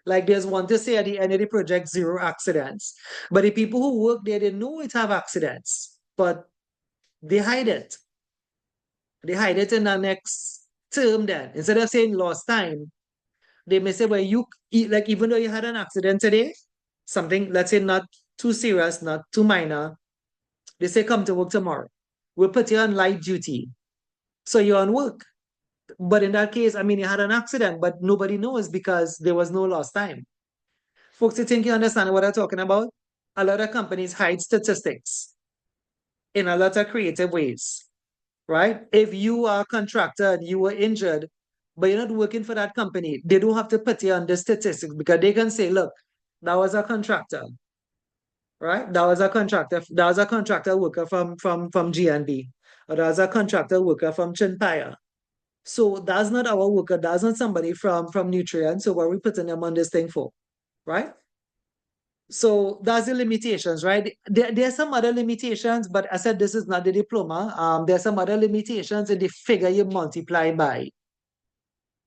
Like there's one to say at the end of the project, 0 accidents. But the people who work there, they know it have accidents, but they hide it. They hide it in the next term then. Instead of saying lost time, they may say, well, like even though you had an accident today, something, let's say not too serious, not too minor, they say come to work tomorrow. We'll put you on light duty. So you're on work. But in that case, I mean, you had an accident, but nobody knows because there was no lost time. Folks, you think you understand what I'm talking about? A lot of companies hide statistics in a lot of creative ways, right? If you are a contractor and you were injured, but you're not working for that company, they don't have to put you on the statistics because they can say, look, that was a contractor, right? That was a contractor worker from GNB, or that was a contractor worker from Chinpaya. So that's not our worker, that's not somebody from Nutrient. So what are we putting them on this thing for? Right? So that's the limitations, right? There are some other limitations, but I said this is not the diploma. There are some other limitations in the figure you multiply by,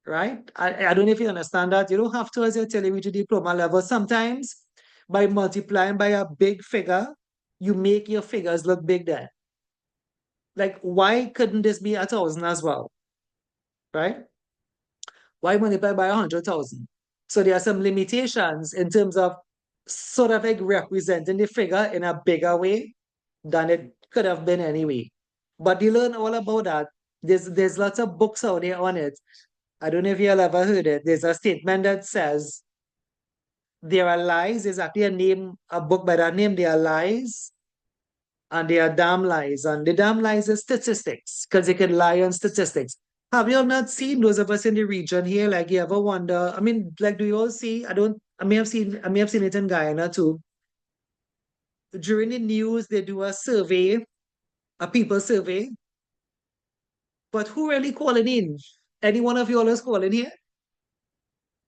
right? I don't know if you understand that. You don't have to as until you reach a diploma level. Sometimes by multiplying by a big figure, you make your figures look big there. Like, why couldn't this be 1,000 as well? Right? Why multiply by 100,000? So there are some limitations in terms of sort of like representing the figure in a bigger way than it could have been anyway. But you learn all about that. There's lots of books out there on it. I don't know if you all ever heard it. There's a statement that says there are lies. There's actually a book by that name, There Are Lies, and there are damn lies. And the damn lies is statistics, because you can lie on statistics. Have you all not seen those of us in the region here? Like you ever wonder? I mean, like, do you all see? I may have seen it in Guyana too. During the news, they do a survey, a people survey. But who really calling in? Any one of you all is calling here?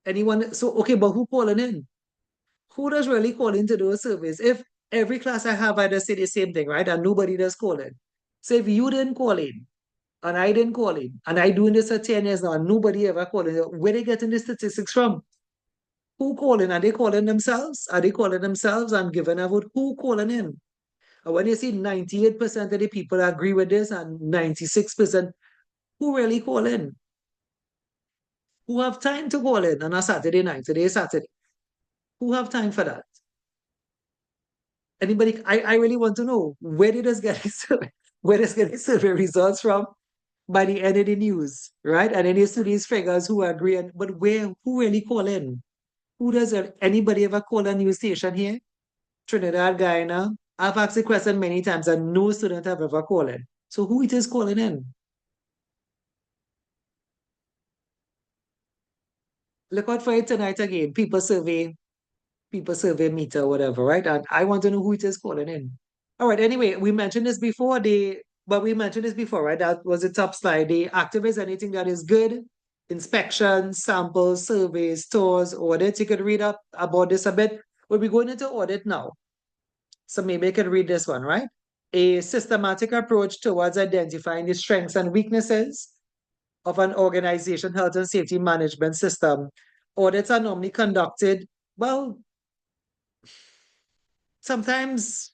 Anyone? So okay, but who calling in? Who does really call into those surveys? If every class I have, I just say the same thing, right? And nobody does call in. So if you didn't call in, and I didn't call in, and I doing this for 10 years now, and nobody ever called in, where they getting the statistics from? Who calling? Are they calling themselves? Are they calling themselves and giving a vote? Who calling in? And when you see 98% of the people agree with this and 96%, who really call in? Who have time to call in on a Saturday night? Today is Saturday. Who have time for that? Anybody? I really want to know, where did us get this survey? Where does get these survey results from? By the end of the news, right? And then you see these figures who agree, but who really call in? Who does anybody ever call a news station here? Trinidad, Guyana? I've asked the question many times and no student have ever called in. So who it is calling in? Look out for it tonight again. People survey meter, whatever, right? And I want to know who it is calling in. All right, anyway, we mentioned this before, right? That was the top slide. The active is anything that is good. Inspections, samples, surveys, tours, audits. You could read up about this a bit. We'll be going into audit now. So maybe I can read this one, right? A systematic approach towards identifying the strengths and weaknesses of an organization health and safety management system. Audits are normally conducted, well, sometimes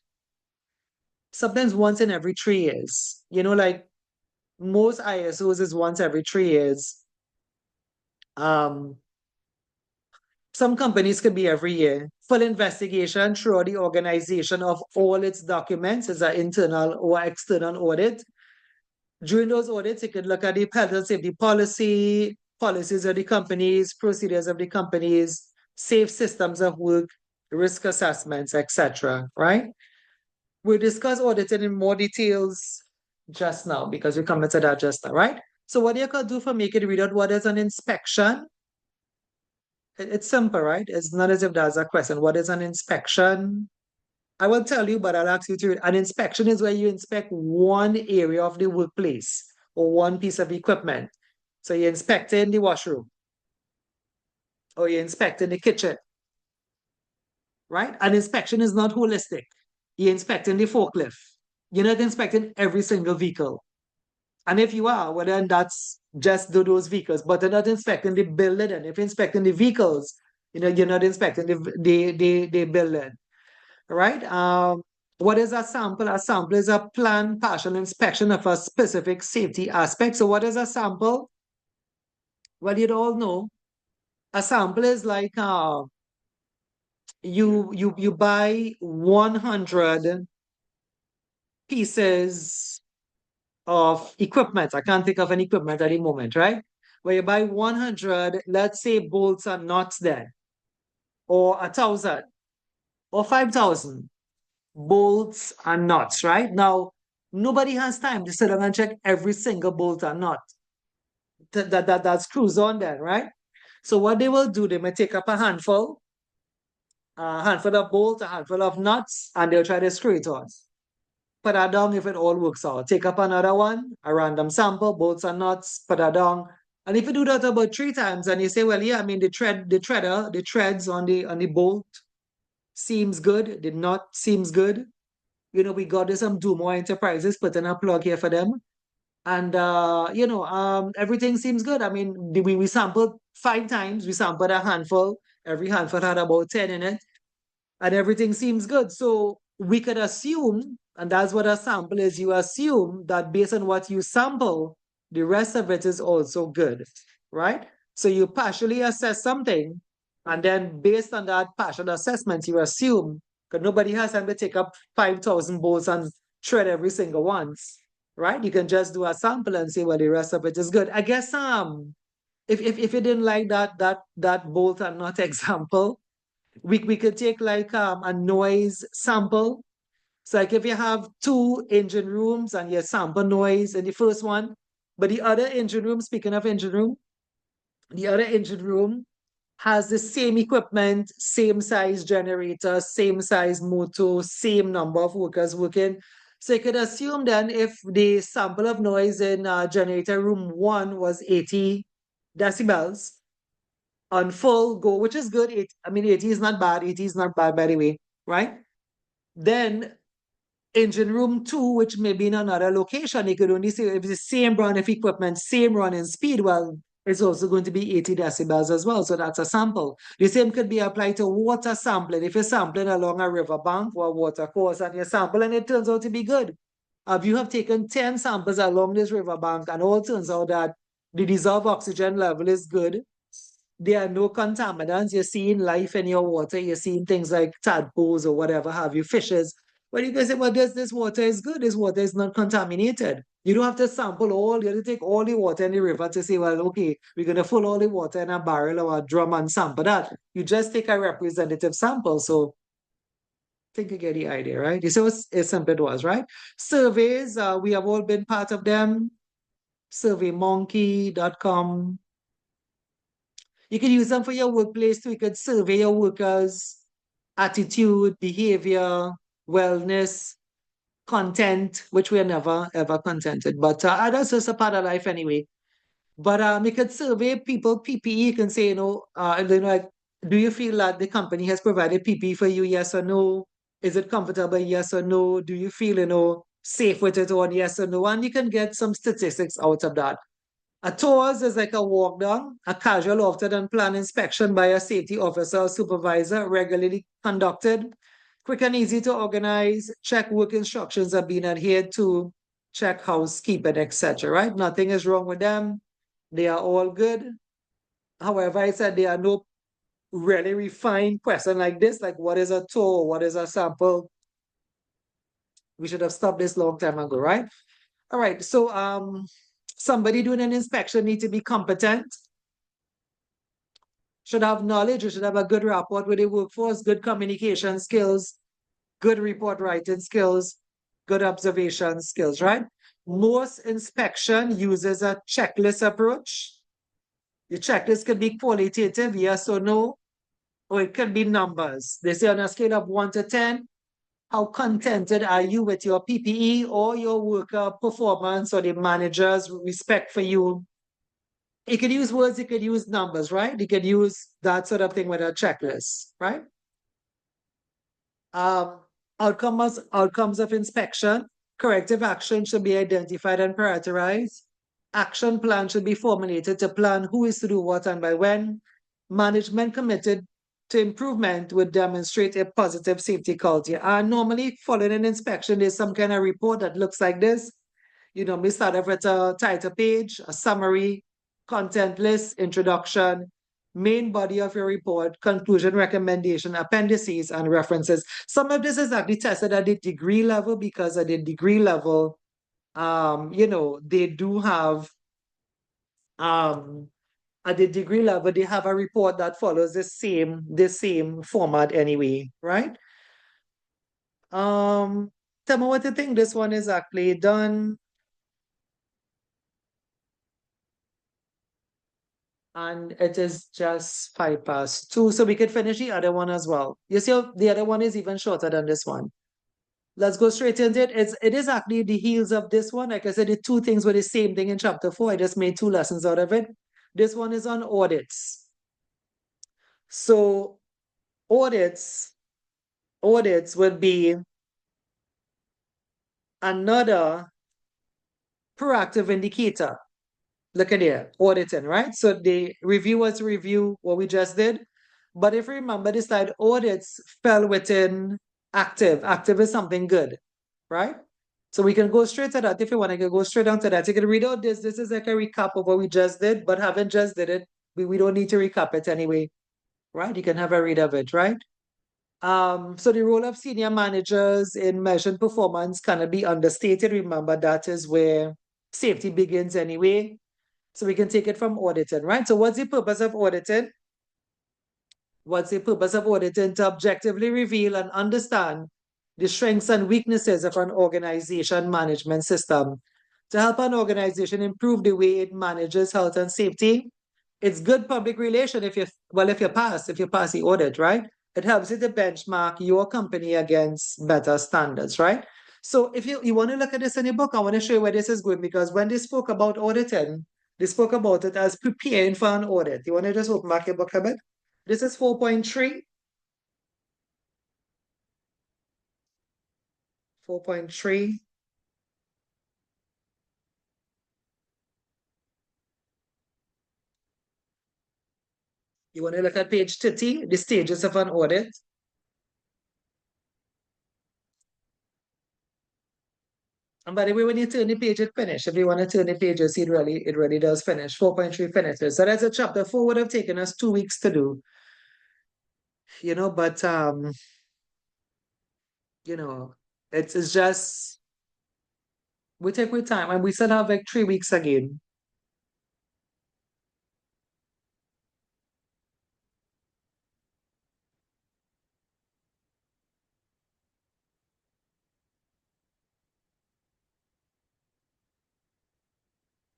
once in every 3 years. You know, like most ISOs is once every 3 years. Some companies could be every year. Full investigation throughout the organization of all its documents is an internal or external audit. During those audits, you could look at the health and safety policies of the companies, procedures of the companies, safe systems of work, risk assessments, etc. Right? We'll discuss auditing in more details just now because we coming to that just now, right? So what you could do for me, could read out what is an inspection. It's simple, right? It's not as if there's a question. What is an inspection? I will tell you, but I'll ask you to read. An inspection is where you inspect one area of the workplace or one piece of equipment. So you're inspecting the washroom or you're inspecting the kitchen, right? An inspection is not holistic. You're inspecting the forklift. You're not inspecting every single vehicle. And if you are, well, then that's just do those vehicles, but you're not inspecting the building. And if you're inspecting the vehicles, you're not inspecting the building, right? What is a sample? A sample is a planned partial inspection of a specific safety aspect. So what is a sample? Well, you'd all know a sample is like you buy 100 pieces of equipment. I can't think of an equipment at the moment, right? Where you buy 100, let's say bolts and nuts then, or 1,000 or 5,000 bolts and nuts, right? Now, nobody has time to sit down and check every single bolt and nut that screws on there, right? So what they will do, they may take up a handful of bolts, a handful of nuts, and they'll try to screw it on. Put that down if it all works out. Take up another one, a random sample, bolts and nuts, put that down. And if you do that about 3 times and you say, well, yeah, I mean the treads on the bolt seems good, the nut seems good. We got some Do More Enterprises, put in a plug here for them. And everything seems good. I mean, we sampled 5 times, we sampled a handful, every handful had about 10 in it, and everything seems good. So we could assume, and that's what a sample is, you assume that based on what you sample, the rest of it is also good, right? So you partially assess something, and then based on that partial assessment, you assume, because nobody has time to take up 5,000 bolts and shred every single one, right? You can just do a sample and say, well, the rest of it is good. I guess if you didn't like that bolt and nut example, we could take like a noise sample. So like if you have 2 engine rooms and you sample noise in the first one, but the other engine room, speaking of engine room, the other engine room has the same equipment, same size generator, same size motor, same number of workers working. So you could assume then if the sample of noise in generator room 1 was 80 decibels, on full go, which is good. 80 is not bad. 80 is not bad, by the way, right? Then engine room 2, which may be in another location, you could only say if it's the same brand of equipment, same running speed, well, it's also going to be 80 decibels as well. So that's a sample. The same could be applied to water sampling. If you're sampling along a riverbank or a water course and you're sampling, it turns out to be good. If you have taken 10 samples along this riverbank and all turns out that the dissolved oxygen level is good, there are no contaminants. You're seeing life in your water. You're seeing things like tadpoles or whatever have you, fishes. But you can say, well, this water is good. This water is not contaminated. You don't have to sample you have to take all the water in the river to say, well, okay, we're going to fill all the water in a barrel or a drum and sample that. You just take a representative sample. So I think you get the idea, right? You see how simple it was, right? Surveys, we have all been part of them. Surveymonkey.com. You can use them for your workplace too. You could survey your workers' attitude, behavior, wellness, content, which we are never ever contented. But that's just a part of life anyway. But you could survey people, PPE. You can say, like, do you feel that the company has provided PPE for you? Yes or no? Is it comfortable? Yes or no? Do you feel, safe with it on? Yes or no? And you can get some statistics out of that. A tours is like a walk down, a casual often unplanned inspection by a safety officer or supervisor, regularly conducted, quick and easy to organize, check work instructions are being adhered to, check housekeeping, etc. Right? Nothing is wrong with them. They are all good. However, I said there are no really refined question like this, like what is a tour, what is a sample? We should have stopped this long time ago, right? All right, so somebody doing an inspection need to be competent, should have knowledge, you should have a good rapport with the workforce, good communication skills, good report writing skills, good observation skills, right? Most inspection uses a checklist approach. The checklist can be qualitative, yes or no, or it can be numbers. They say on a scale of 1 to 10, how contented are you with your PPE or your worker performance or the manager's respect for you? You could use words, you could use numbers, right? You could use that sort of thing with a checklist, right? Um, outcomes of inspection, corrective action should be identified and prioritized. Action plan should be formulated to plan who is to do what and by when. Management committed to improvement would demonstrate a positive safety culture. And normally, following an inspection, there's some kind of report that looks like this. We start off with a title page, a summary, content list, introduction, main body of your report, conclusion, recommendation, appendices, and references. Some of this is actually tested at the degree level because at the degree level, they do have, at the degree level, they have a report that follows the same format anyway, right? Tell me what you think this one is actually done. And it is just 2:05. So we could finish the other one as well. You see how the other one is even shorter than this one. Let's go straight into it. It is actually the heels of this one. Like I said, the two things were the same thing in chapter 4. I just made 2 lessons out of it. This one is on audits. So audits would be another proactive indicator. Look at here, auditing, right? So the reviewers review what we just did. But if you remember, this slide, audits fell within active. Active is something good, right? So we can go straight to that. If you want, I can go straight down to that. You can read out this. This is like a recap of what we just did, but having just did it, we don't need to recap it anyway, right? You can have a read of it, right? So the role of senior managers in measuring performance cannot be understated. Remember, that is where safety begins anyway. So we can take it from auditing, right? So what's the purpose of auditing? What's the purpose of auditing? To objectively reveal and understand the strengths and weaknesses of an organization management system. To help an organization improve the way it manages health and safety. It's good public relation if you pass the audit, right? It helps you to benchmark your company against better standards, right? So if you want to look at this in your book, I want to show you where this is going because when they spoke about auditing, they spoke about it as preparing for an audit. You want to just open back your book a bit? This is 4.3. 4.3. You want to look at page 30, the stages of an audit. And by the way, when you turn the page, it finishes. If you want to turn the pages, it really does finish. 4.3 finishes. So that's a chapter 4 would have taken us 2 weeks to do. But it's just we take our time and we still have like 3 weeks again.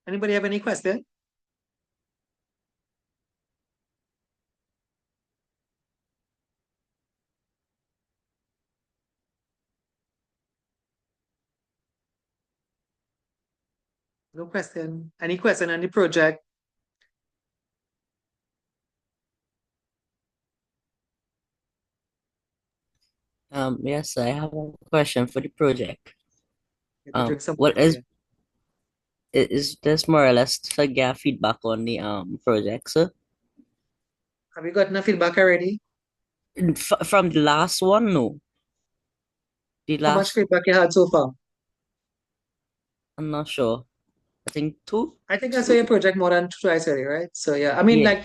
Anybody have any question? No question. Any question on the project? Yes, I have a question for the project. You can drink some What water here. is this more or less to get feedback on the project, sir? Have you gotten a feedback already? From the last one, no. The How much last, feedback you had so far? I'm not sure. I think two. I think I saw your project more than twice already, right? So yeah, I mean, Yeah.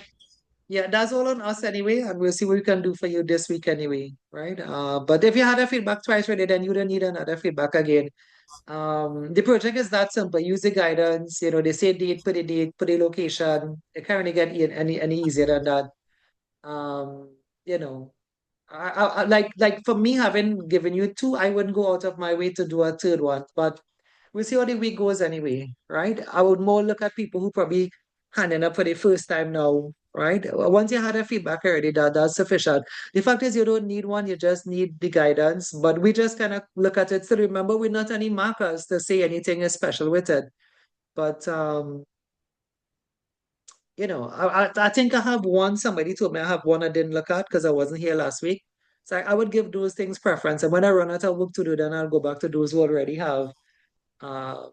yeah, that's all on us anyway, and we'll see what we can do for you this week anyway, right? But if you had a feedback twice already, then you don't need another feedback again. The project is that simple. Use the guidance. They say date, put the location. It can't really get any easier than that. You know, like for me having given you 2, I wouldn't go out of my way to do a third one. But we'll see how the week goes anyway, right? I would more look at people who probably handing up for the first time now right? Once you had a feedback already, that's sufficient. The fact is you don't need one, you just need the guidance. But we just kind of look at it. So remember, we're not any markers to say anything is special with it. But I think I have one. Somebody told me I have one I didn't look at because I wasn't here last week. So I would give those things preference. And when I run out of work to do, then I'll go back to those who already have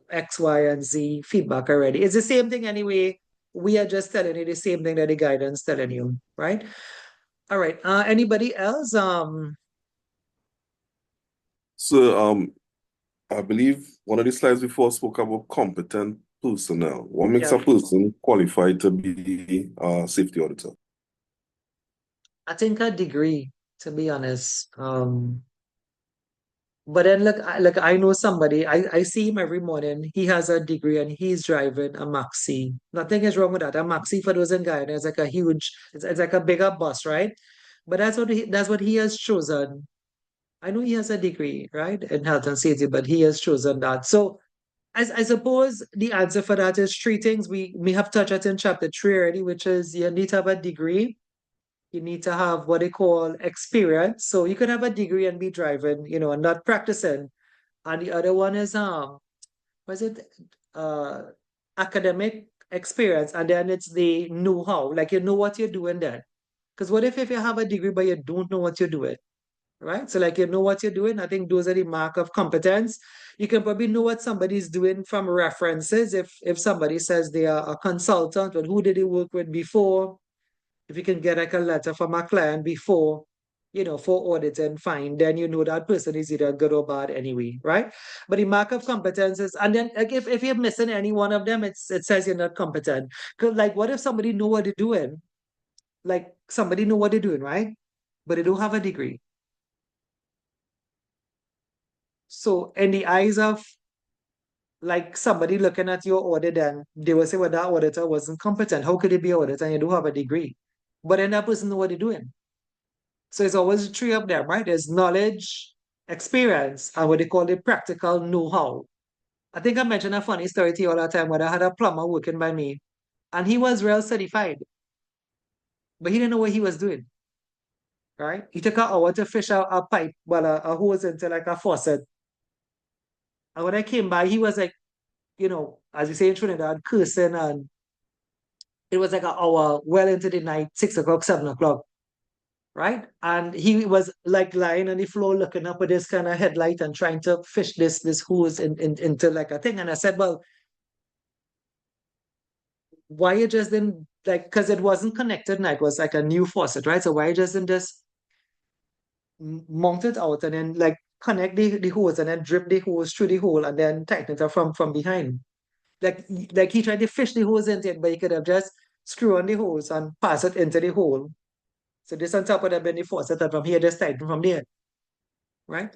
X, Y, and Z feedback already. It's the same thing anyway. We are just telling you the same thing that the guidance telling you, right? All right. Anybody else? So I believe one of the slides before spoke about competent personnel. What makes a person qualified to be a safety auditor? I think a degree, to be honest. But then look, I know somebody, I see him every morning. He has a degree and he's driving a Maxi. Nothing is wrong with that. A Maxi for those in Guyana is like a huge, it's like a bigger bus, right? But that's what he has chosen. I know he has a degree, right, in health and safety, but he has chosen that. So I suppose the answer for that is three things. We have touched it in chapter 3 already, which is you need to have a degree. You need to have what they call experience. So you could have a degree and be driving, and not practicing. And the other one is was it uh academic experience, and then it's the know-how, like you know what you're doing then. Because what if you have a degree but you don't know what you're doing, right? So like you know what you're doing. I think those are the mark of competence. You can probably know what somebody's doing from references. If somebody says they are a consultant, but who did they work with before? If you can get like a letter from a client before, for audit and fine, then you know that person is either good or bad anyway, right? But the mark of competence is, and then like if you're missing any one of them, it says you're not competent. Because like what if somebody know what they're doing? Like somebody know what they're doing, right? But they don't have a degree. So in the eyes of like somebody looking at your audit, then they will say, well, that auditor wasn't competent. How could they be auditor and you don't have a degree? But then that person know what they're doing. So it's always three of them, right? There's knowledge, experience, and what they call the practical know-how. I think I mentioned a funny story to you all the time when I had a plumber working by me, and he was real certified, but he didn't know what he was doing, right? He took an hour to fish out a pipe, well, a hose into like a faucet. And when I came by, he was like, as you say in Trinidad, cursing, and it was like an hour well into the night, 6 o'clock, 7 o'clock. Right? And he was like lying on the floor looking up with this kind of headlight and trying to fish this hose into like a thing. And I said, well, why you just didn't like, because it wasn't connected and it was like a new faucet, right? So why you just didn't just mount it out and then like connect the hose and then drip the hose through the hole and then tighten it up from behind. Like he tried to fish the hose into it, but he could have just screw on the hose and pass it into the hole. So this on top of that, then the faucet and from here, just tighten from there, right?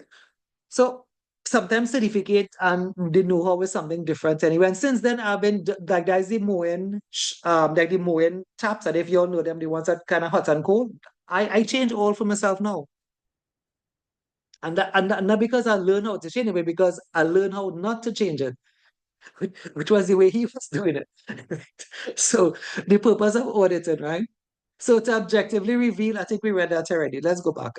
So sometimes certificate and the know-how is something different anyway. And since then, I've been like there's the mowing, like the mowing taps, and if you all know them, the ones that kind of hot and cold. I change all for myself now. And not because I learned how to change it, but because I learned how not to change it, which was the way he was doing it. So the purpose of auditing, right? So to objectively reveal, I think we read that already. Let's go back.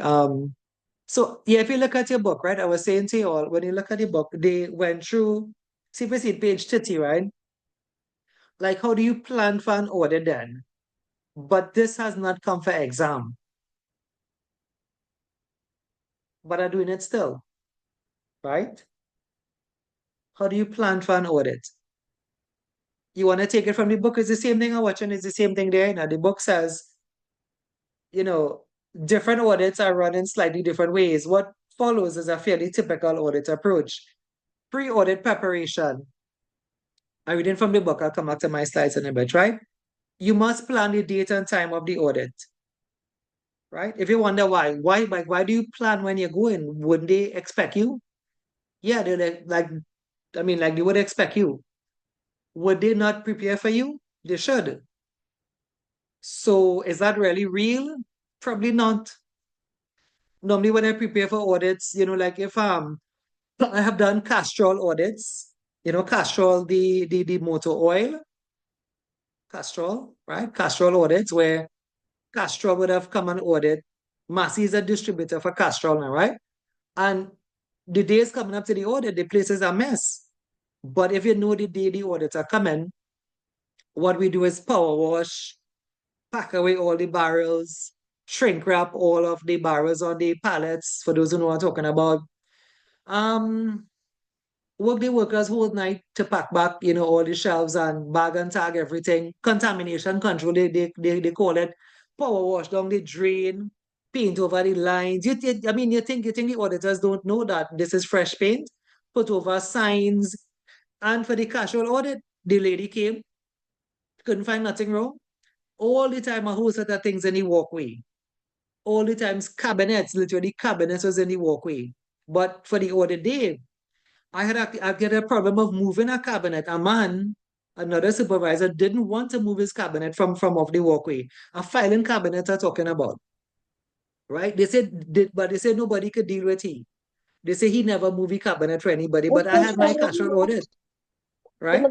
So yeah, if you look at your book, right? I was saying to you all, when you look at the book, they went through, see if you see page 30, right? Like how do you plan for an audit then? But this has not come for exam. But I'm doing it still, right? How do you plan for an audit? You want to take it from the book, it's the same thing I'm watching, it's the same thing there. Now the book says, you know, different audits are run in slightly different ways. What follows is a fairly typical audit approach. Pre-audit preparation. I'm reading from the book. I'll come back to my slides in a bit, right? You must plan the date and time of the audit, right? If you wonder why do you plan when you're going? Wouldn't they expect you? Yeah, they're like I mean, like they would expect you. Would they not prepare for you? They should. So is that really real? Probably not. Normally when I prepare for audits, like if I have done Castrol audits, Castrol the motor oil. Castrol, right? Castrol audits where Castrol would have come and audit. Massey is a distributor for Castrol now, right? And the days coming up to the audit, the place is a mess. But if you know the day the audits are coming, what we do is power wash, pack away all the barrels, shrink wrap all of the barrels on the pallets, for those who know what I'm talking about. Work the workers whole night to pack back, all the shelves and bag and tag everything. Contamination control, they call it. Power wash down the drain, paint over the lines. You think the auditors don't know that this is fresh paint? Put over signs. And for the casual audit, the lady came, couldn't find nothing wrong. All the time, a whole set of things in the walkway. All the times, cabinets, literally cabinets was in the walkway. But for the audit day, I get a problem of moving a cabinet. A man, another supervisor, didn't want to move his cabinet from off the walkway. A filing cabinet I'm talking about. Right? But they said nobody could deal with he. They say he never moved the cabinet for anybody, but I had my casual audit. Right?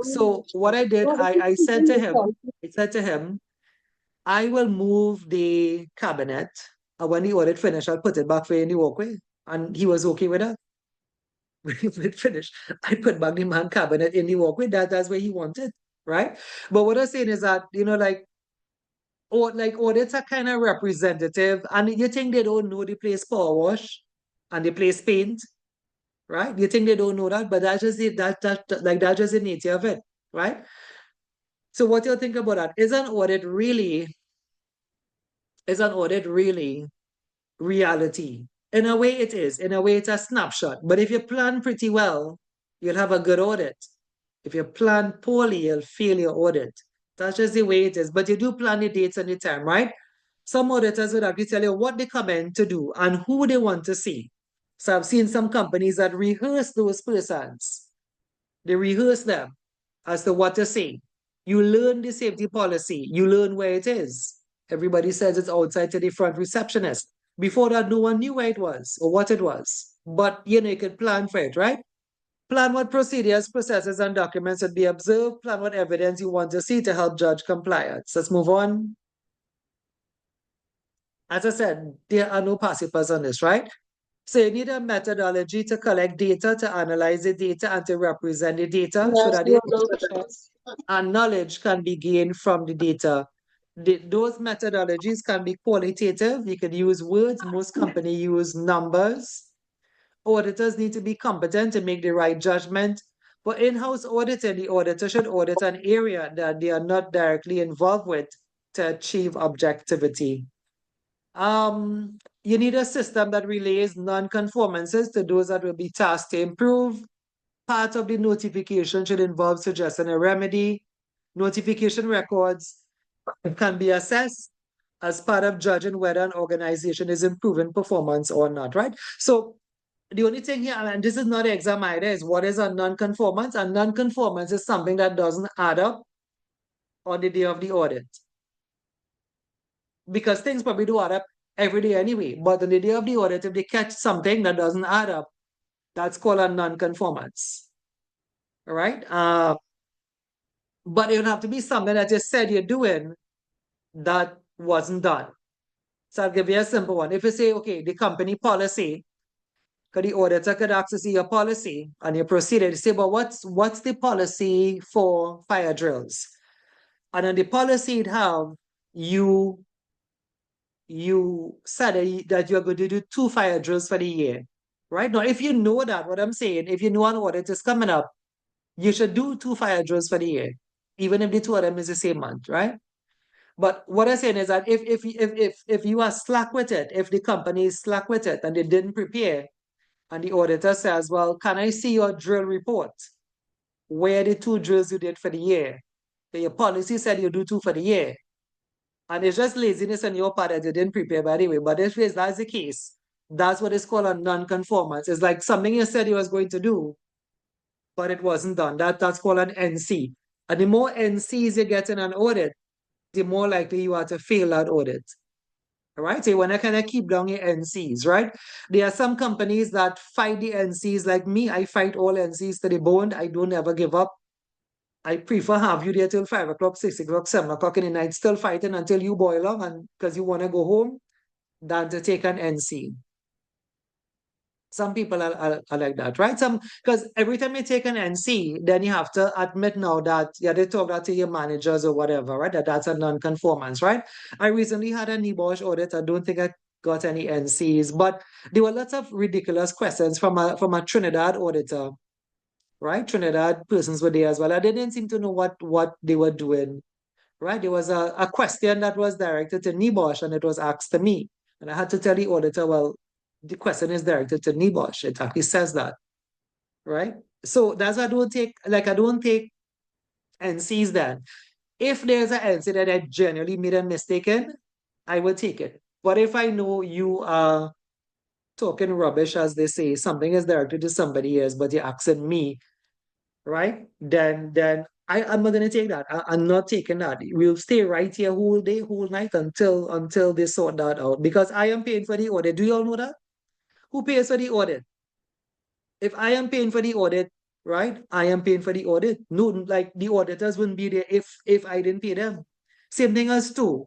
So what I did, I said to him, I will move the cabinet. And when the audit finished, I'll put it back for you in the walkway. And he was okay with that. When it finished, I put back the man cabinet in the walkway. That's where he wanted, right? But what I'm saying is that, audits are kind of representative, and you think they don't know the place power wash and the place paint, right? You think they don't know that, but that's just that's just the nature of it, right? So what do you think about that? Is an audit really reality? In a way it is. In a way it's a snapshot. But if you plan pretty well, you'll have a good audit. If you plan poorly, you'll fail your audit. That's just the way it is. But you do plan the dates and the time, right? Some auditors would actually tell you what they come in to do and who they want to see. So I've seen some companies that rehearse those persons. They rehearse them as to what to say. You learn the safety policy. You learn where it is. Everybody says it's outside to the front receptionist. Before that, no one knew where it was or what it was. But, you can plan for it, right? Plan what procedures, processes, and documents should be observed. Plan what evidence you want to see to help judge compliance. Let's move on. As I said, there are no pacifiers on this, right? So you need a methodology to collect data, to analyze the data, and to represent the data. And knowledge can be gained from the data. Those methodologies can be qualitative. You could use words. Most companies use numbers. Auditors need to be competent to make the right judgment. For in-house auditing, the auditor should audit an area that they are not directly involved with to achieve objectivity. You need a system that relays non-conformances to those that will be tasked to improve. Part of the notification should involve suggesting a remedy. Notification records can be assessed as part of judging whether an organization is improving performance or not, right? So the only thing here, and this is not exam either, is what is a non-conformance? A non-conformance is something that doesn't add up on the day of the audit. Because things probably do add up every day anyway. But on the day of the audit, if they catch something that doesn't add up, that's called a non-conformance. All right? But it would have to be something that you said you're doing that wasn't done. So I'll give you a simple one. If you say, okay, the company policy, because the auditor could ask to see your policy and your procedure, you say, but what's the policy for fire drills? And on the policy it have, you said that you're going to do 2 fire drills for the year. Right? Now, if you know that, what I'm saying, if you know an audit is coming up, you should do 2 fire drills for the year, even if the 2 of them is the same month, right? But what I'm saying is that if you are slack with it, if the company is slack with it and they didn't prepare, and the auditor says, well, can I see your drill report? Where the 2 drills you did for the year? So your policy said you do 2 for the year. And it's just laziness on your part that you didn't prepare, by the way. But if that's the case, that's what is called a non-conformance. It's like something you said you was going to do, but it wasn't done. That's called an NC. And the more NCs you get in an audit, the more likely you are to fail that audit. All right, so you want to kind of keep down your NCs, right? There are some companies that fight the NCs like me. I fight all NCs to the bone. I don't ever give up. I prefer have you there till 5 o'clock, 6 o'clock, 7 o'clock in the night, still fighting until you boil on and because you want to go home, than to take an NC. Some people are like that, right? Because every time you take an NC, then you have to admit now that you have to talk that to your managers or whatever, right? That's a non-conformance, right? I recently had a NEBOSH audit. I don't think I got any NCs, but there were lots of ridiculous questions from a Trinidad auditor, right? Trinidad persons were there as well. I didn't seem to know what they were doing, right? There was a question that was directed to NEBOSH and it was asked to me. And I had to tell the auditor, well, the question is directed to NEBOSH. It actually says that, right? So that's why I don't take NCs then. If there's an NC that I genuinely made a mistake in, I will take it. But if I know you are talking rubbish, as they say, something is directed to somebody else, but you're asking me, right? Then I'm not gonna take that. I'm not taking that. We'll stay right here whole day, whole night until they sort that out. Because I am paying for the audit. Do you all know that? Who pays for the audit? If I am paying for the audit, right? I am paying for the audit. No, like the auditors wouldn't be there if I didn't pay them. Same thing as Stu.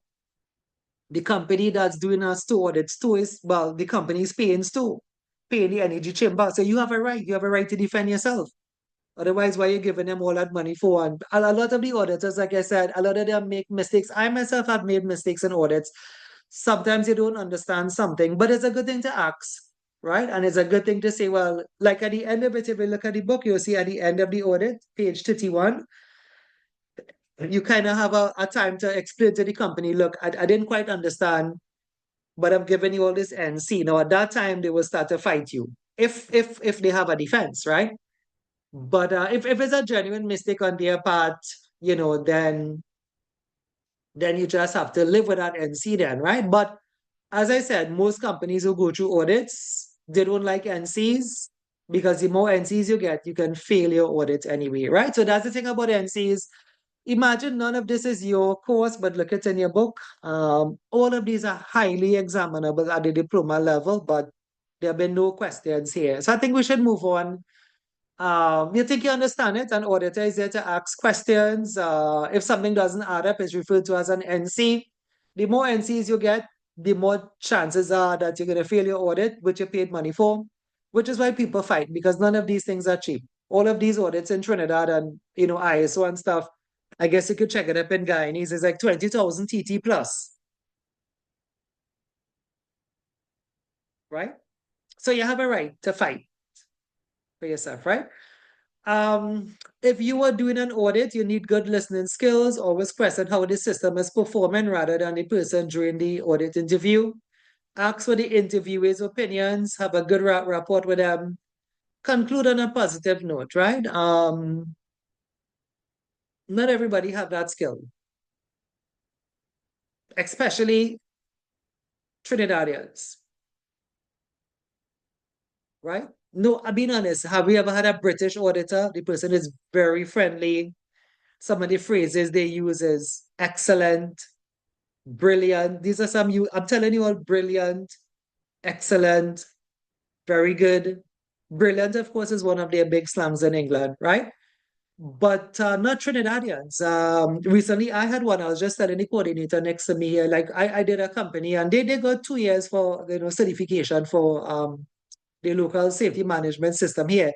The company that's doing us Stu audits too is, well, the company is paying Stu, paying the energy chamber. So you have a right. You have a right to defend yourself. Otherwise, why are you giving them all that money for? And a lot of the auditors, like I said, a lot of them make mistakes. I myself have made mistakes in audits. Sometimes you don't understand something, but it's a good thing to ask, right? And it's a good thing to say, well, like at the end of it, if you look at the book, you'll see at the end of the audit, page 31, you kind of have a time to explain to the company, look, I didn't quite understand, but I'm giving you all this NC. Now, at that time, they will start to fight you if they have a defense, right? But if it's a genuine mistake on their part, then you just have to live with that NC then, right? But as I said, most companies who go through audits, they don't like NCs because the more NCs you get, you can fail your audit anyway, right? So that's the thing about NCs. Imagine none of this is your course, but look at in your book. All of these are highly examinable at the diploma level, but there have been no questions here. So I think we should move on. You think you understand it? An auditor is there to ask questions. If something doesn't add up, it's referred to as an NC. The more NCs you get, the more chances are that you're going to fail your audit, which you paid money for, which is why people fight, because none of these things are cheap. All of these audits in Trinidad and, ISO and stuff, I guess you could check it up in Guyanese, it's like 20,000 TT plus. Right? So you have a right to fight for yourself, right? If you are doing an audit, you need good listening skills. Always question how the system is performing rather than the person during the audit interview. Ask for the interviewee's opinions. Have a good rapport with them. Conclude on a positive note, right? Not everybody have that skill, especially Trinidadians, right? No, I'm being honest. Have we ever had a British auditor? The person is very friendly. Some of the phrases they use is excellent, brilliant. These are some I'm telling you all, brilliant, excellent, very good. Brilliant, of course, is one of their big slams in England, right? But not Trinidadians. Recently, I had one. I was just telling the coordinator next to me here. Like I did a company, and they got 2 years for certification for the local safety management system here.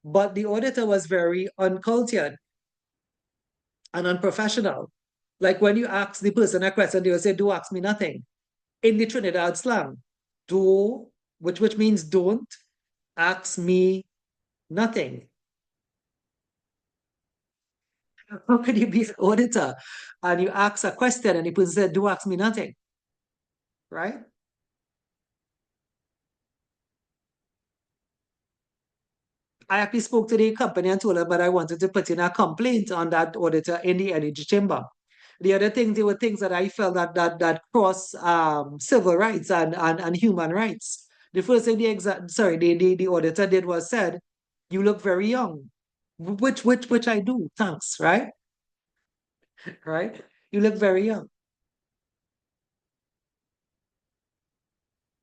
But the auditor was very uncultured and unprofessional. Like when you ask the person a question, they will say, "Do ask me nothing." In the Trinidad slang, do, which means don't, ask me nothing. How could you be an auditor and you ask a question and the person said, "Do ask me nothing," right? I actually spoke to the company and told them that I wanted to put in a complaint on that auditor in the energy chamber. The other things, there were things that I felt that cross civil rights and human rights. The first thing the auditor did was said, "You look very young," which I do. Thanks, right? Right? You look very young.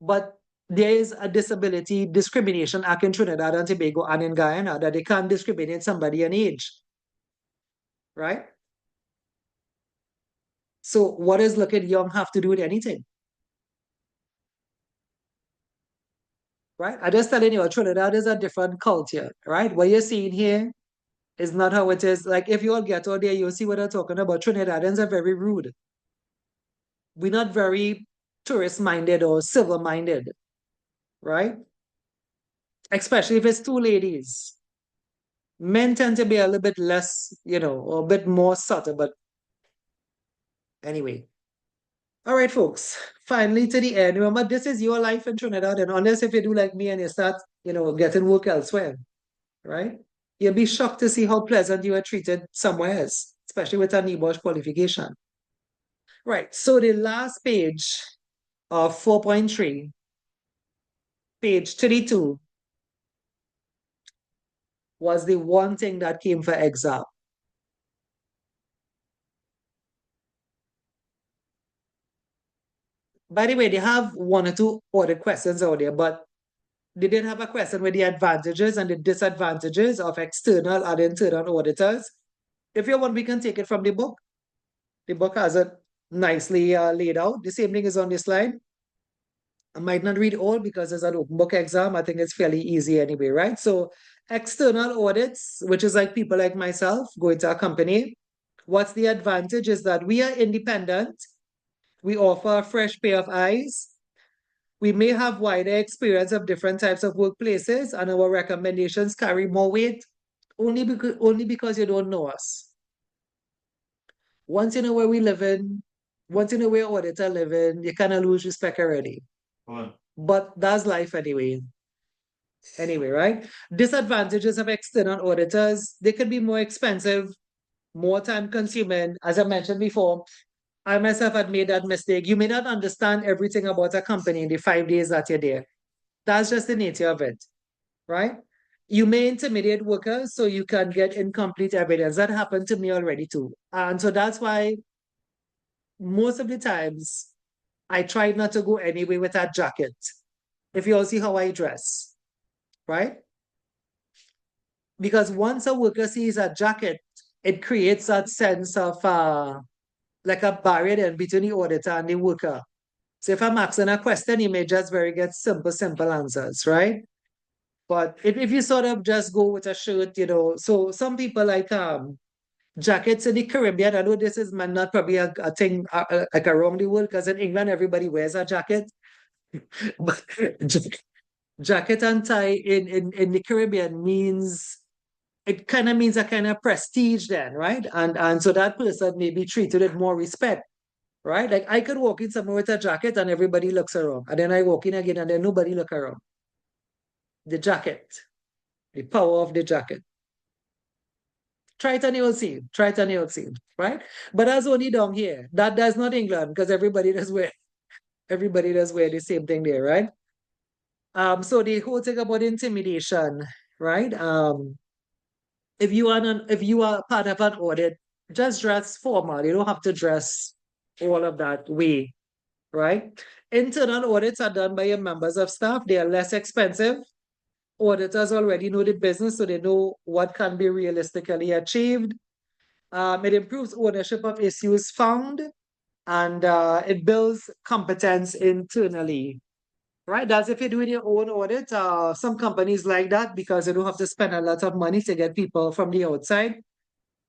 But there is a Disability Discrimination Act in Trinidad and Tobago and in Guyana that they can't discriminate somebody on age. right? So what does looking young have to do with anything? Right? I just telling you, Trinidad is a different culture, right? What you're seeing here is not how it is. Like if you all get out there, you'll see what I'm talking about. Trinidadians are very rude. We're not very tourist-minded or civil-minded, right? Especially if it's two ladies. Men tend to be a little bit less, or a bit more subtle, but anyway. All right, folks. Finally, to the end. Remember, this is your life in Trinidad, and unless if you do like me and you start, getting work elsewhere, right? You'll be shocked to see how pleasant you are treated somewhere else, especially with a NEBOSH qualification. Right, so the last page of 4.3, page 32, was the one thing that came for exam. By the way, they have one or two audit questions out there, but they didn't have a question with the advantages and the disadvantages of external and internal auditors. If you want, we can take it from the book. The book has it nicely laid out. The same thing is on the slide. I might not read all because it's an open book exam. I think it's fairly easy anyway, right? So external audits, which is like people like myself going to a company, what's the advantage is that we are independent. We offer a fresh pair of eyes. We may have wider experience of different types of workplaces, and our recommendations carry more weight only because you don't know us. Once you know where we live in, once you know where auditor live in, you kind of lose respect already. But that's life anyway. Anyway, right? Disadvantages of external auditors, they can be more expensive, more time consuming. As I mentioned before, I myself had made that mistake. You may not understand everything about a company in the 5 days that you're there. That's just the nature of it, right? You may intimidate workers so you can get incomplete evidence. That happened to me already too. And so that's why most of the times I try not to go anyway with that jacket. If you all see how I dress, right? Because once a worker sees a jacket, it creates that sense of like a barrier in between the auditor and the worker. So if I'm asking a question, you may just get simple answers, right? But if you sort of just go with a shirt, so some people like jackets in the Caribbean, I know this is not probably a thing like around the world, because in England, everybody wears a jacket. But jacket and tie in the Caribbean means, it kind of means a kind of prestige then, right? And so that person may be treated with more respect, right? Like I could walk in somewhere with a jacket and everybody looks around. And then I walk in again and then nobody look around. The jacket, the power of the jacket. Try it and you'll see. Try it and you'll see, right? But that's only down here. That's not England, because everybody does wear the same thing there, right? So the whole thing about intimidation, right? If you are part of an audit, just dress formal. You don't have to dress all of that way, right? Internal audits are done by your members of staff. They are less expensive. Auditors already know the business, so they know what can be realistically achieved. It improves ownership of issues found, and it builds competence internally, right? That's if you're doing your own audit. Some companies like that because they don't have to spend a lot of money to get people from the outside.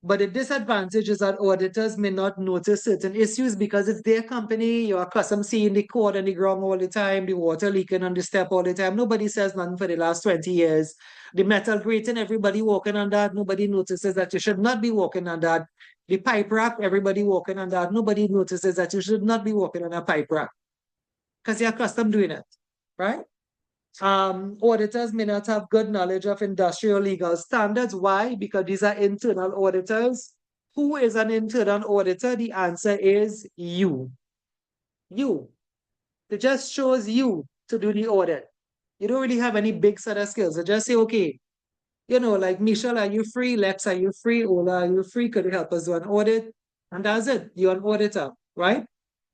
But the disadvantage is that auditors may not notice certain issues because it's their company. You're accustomed seeing the cord on the ground all the time, the water leaking on the step all the time. Nobody says nothing for the last 20 years. The metal grating, everybody walking on that. Nobody notices that you should not be walking on that. The pipe rack, everybody walking on that. Nobody notices that you should not be walking on a pipe rack because you're accustomed doing it, right? Auditors may not have good knowledge of industrial legal standards. Why? Because these are internal auditors. Who is an internal auditor? The answer is you. You. It just shows you to do the audit. You don't really have any big set of skills. It just say, okay, like Michelle, are you free? Lex, are you free? Ola, are you free? Could you help us do an audit? And that's it. You're an auditor, right?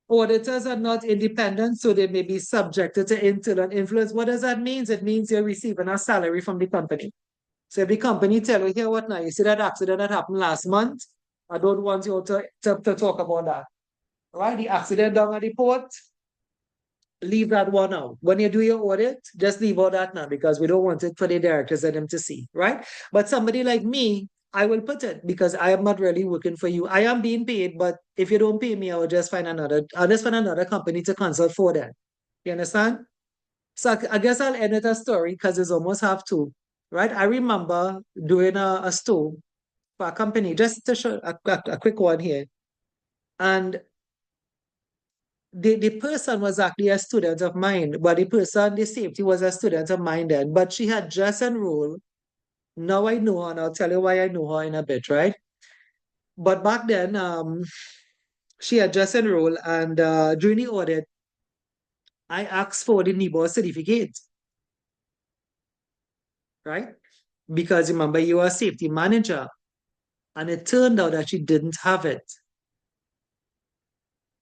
Auditors are not independent, so they may be subjected to internal influence. What does that mean? It means you're receiving a salary from the company. So if the company tell you, here, what now? You see that accident that happened last month? I don't want you to talk about that. Right? The accident down at the port, leave that one out. When you do your audit, just leave all that now because we don't want it for the directors and them to see, right? But somebody like me, I will put it because I am not really working for you. I am being paid, but if you don't pay me, I'll just find another company to consult for that. You understand? So I guess I'll end with a story because it's almost half two, right? I remember doing a store for a company, just to show a quick one here. And the person was actually a student of mine, but the safety was a student of mine then, but she had just enrolled. Now I know her, and I'll tell you why I know her in a bit, right? But back then, she had just enrolled, and during the audit, I asked for the NEBOR certificate, right? Because remember, you are a safety manager, and it turned out that she didn't have it.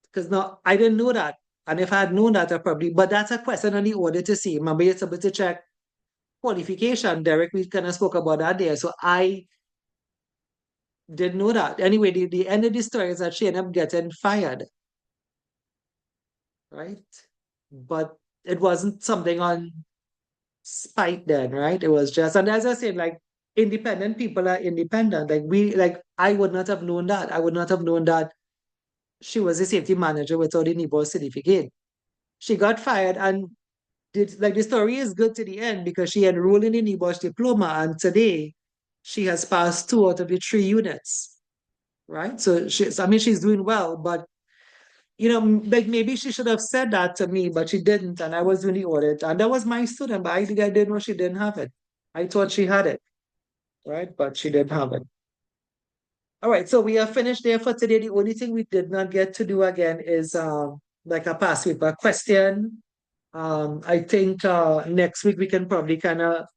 Because no, I didn't know that. And if I had known that, I probably, but that's a question on the audit to see. Remember, you're supposed to check qualification. Derek, we kind of spoke about that there. So I didn't know that. Anyway, the end of the story is that she ended up getting fired. Right? But it wasn't something on spite then, right? It was just, and as I said, like independent people are independent. I would not have known that. I would not have known that she was a safety manager without a NEBOR certificate. She got fired, and the story is good to the end because she enrolled in the NEBOR diploma, and today she has passed 2 out of the 3 units, right? So she's doing well, but like maybe she should have said that to me, but she didn't, and I was doing the audit, and that was my student, but I think I didn't know she didn't have it. I thought she had it, right? But she didn't have it. All right, so we are finished there for today. The only thing we did not get to do again is like a past paper question. I think next week we can probably kind of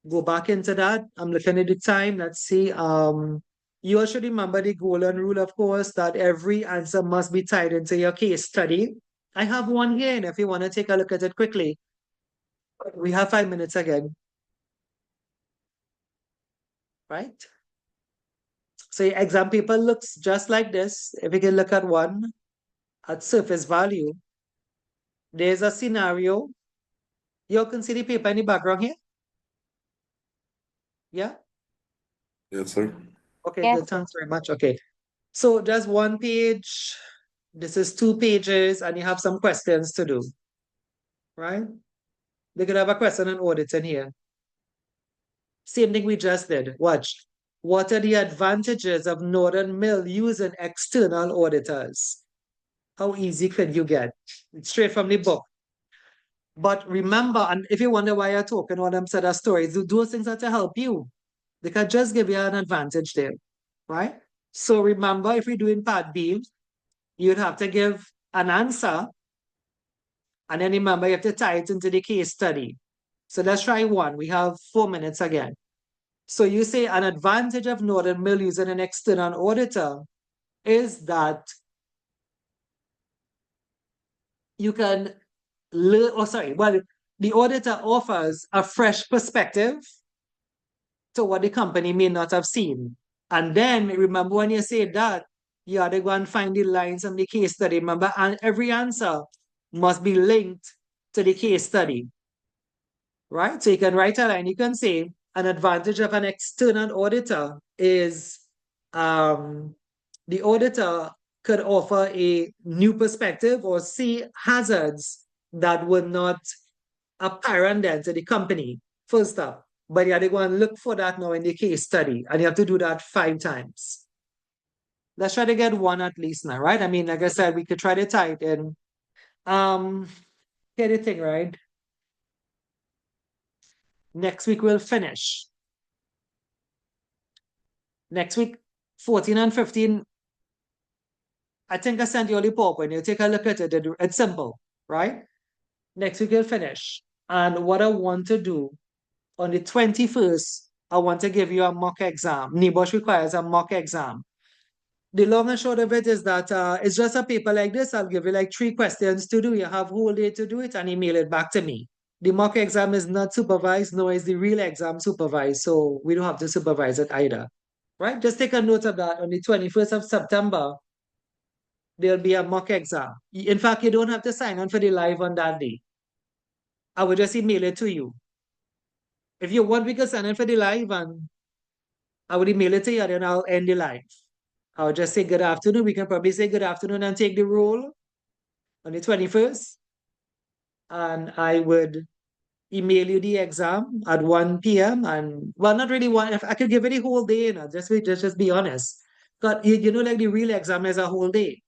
go back into that. I'm looking at the time. Let's see. You all should remember the golden rule, of course, that every answer must be tied into your case study. I have one here, and if you want to take a look at it quickly, we have 5 minutes again. Right? So your exam paper looks just like this. If you can look at one at surface value, there's a scenario. You can see the paper in the background here? Yeah? Yes, sir. Okay, Yes. good. Thanks very much. Okay. So just 1 page. This is 2 pages, and you have some questions to do. Right? They could have a question on audits in here. Same thing we just did. Watch. What are the advantages of Northern Mill using external auditors? How easy could you get? It's straight from the book. But remember, and if you wonder why you're talking all them set of stories, those things are to help you. They can just give you an advantage there, right? So remember, if we're doing part B, you'd have to give an answer, and then remember, you have to tie it into the case study. So let's try one. We have 4 minutes again. So you say an advantage of Northern Mill using an external auditor is that you can learn, the auditor offers a fresh perspective to what the company may not have seen. And then remember when you say that, you have to go and find the lines on the case study. Remember, and every answer must be linked to the case study. Right? So you can write a line, you can say an advantage of an external auditor is the auditor could offer a new perspective or see hazards that were not apparent then to the company, first up. But you have to go and look for that now in the case study, and you have to do that 5 times. Let's try to get one at least now, right? I mean, like I said, we could try to tie it in. Get the thing, right? Next week we'll finish. Next week, 14 and 15, I think I sent you all the PowerPoint. You take a look at it. It's simple, right? Next week we'll finish. And what I want to do on the 21st, I want to give you a mock exam. NEBOSH requires a mock exam. The long and short of it is that it's just a paper like this. I'll give you like 3 questions to do. You have whole day to do it and email it back to me. The mock exam is not supervised, nor is the real exam supervised. So we don't have to supervise it either. right? Just take a note of that. On the 21st of September, there'll be a mock exam. In fact, you don't have to sign on for the live on that day. I will just email it to you. If you want, we can sign in for the live and I will email it to you, and then I'll end the live. I'll just say good afternoon. We can probably say good afternoon and take the roll on the 21st. And I would email you the exam at 1 p.m. And well, not really one. If I could give it a whole day, you know, just be honest. But you know, like the real exam is a whole day.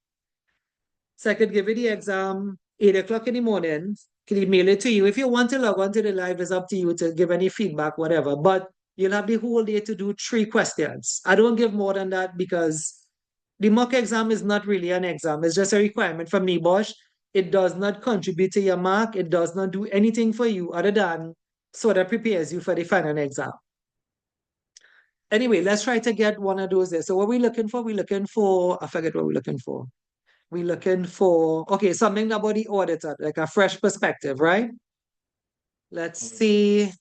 So I could give you the exam 8 o'clock in the morning, can email it to you. If you want to log on to the live, it's up to you to give any feedback, whatever. But you'll have the whole day to do 3 questions. I don't give more than that because the mock exam is not really an exam. It's just a requirement from NEBOSH. It does not contribute to your mark. It does not do anything for you other than sort of prepares you for the final exam. Anyway, let's try to get one of those there. So what we're looking for, I forget what we're looking for. We're looking for, okay, something about the auditor, like a fresh perspective, right? Let's see.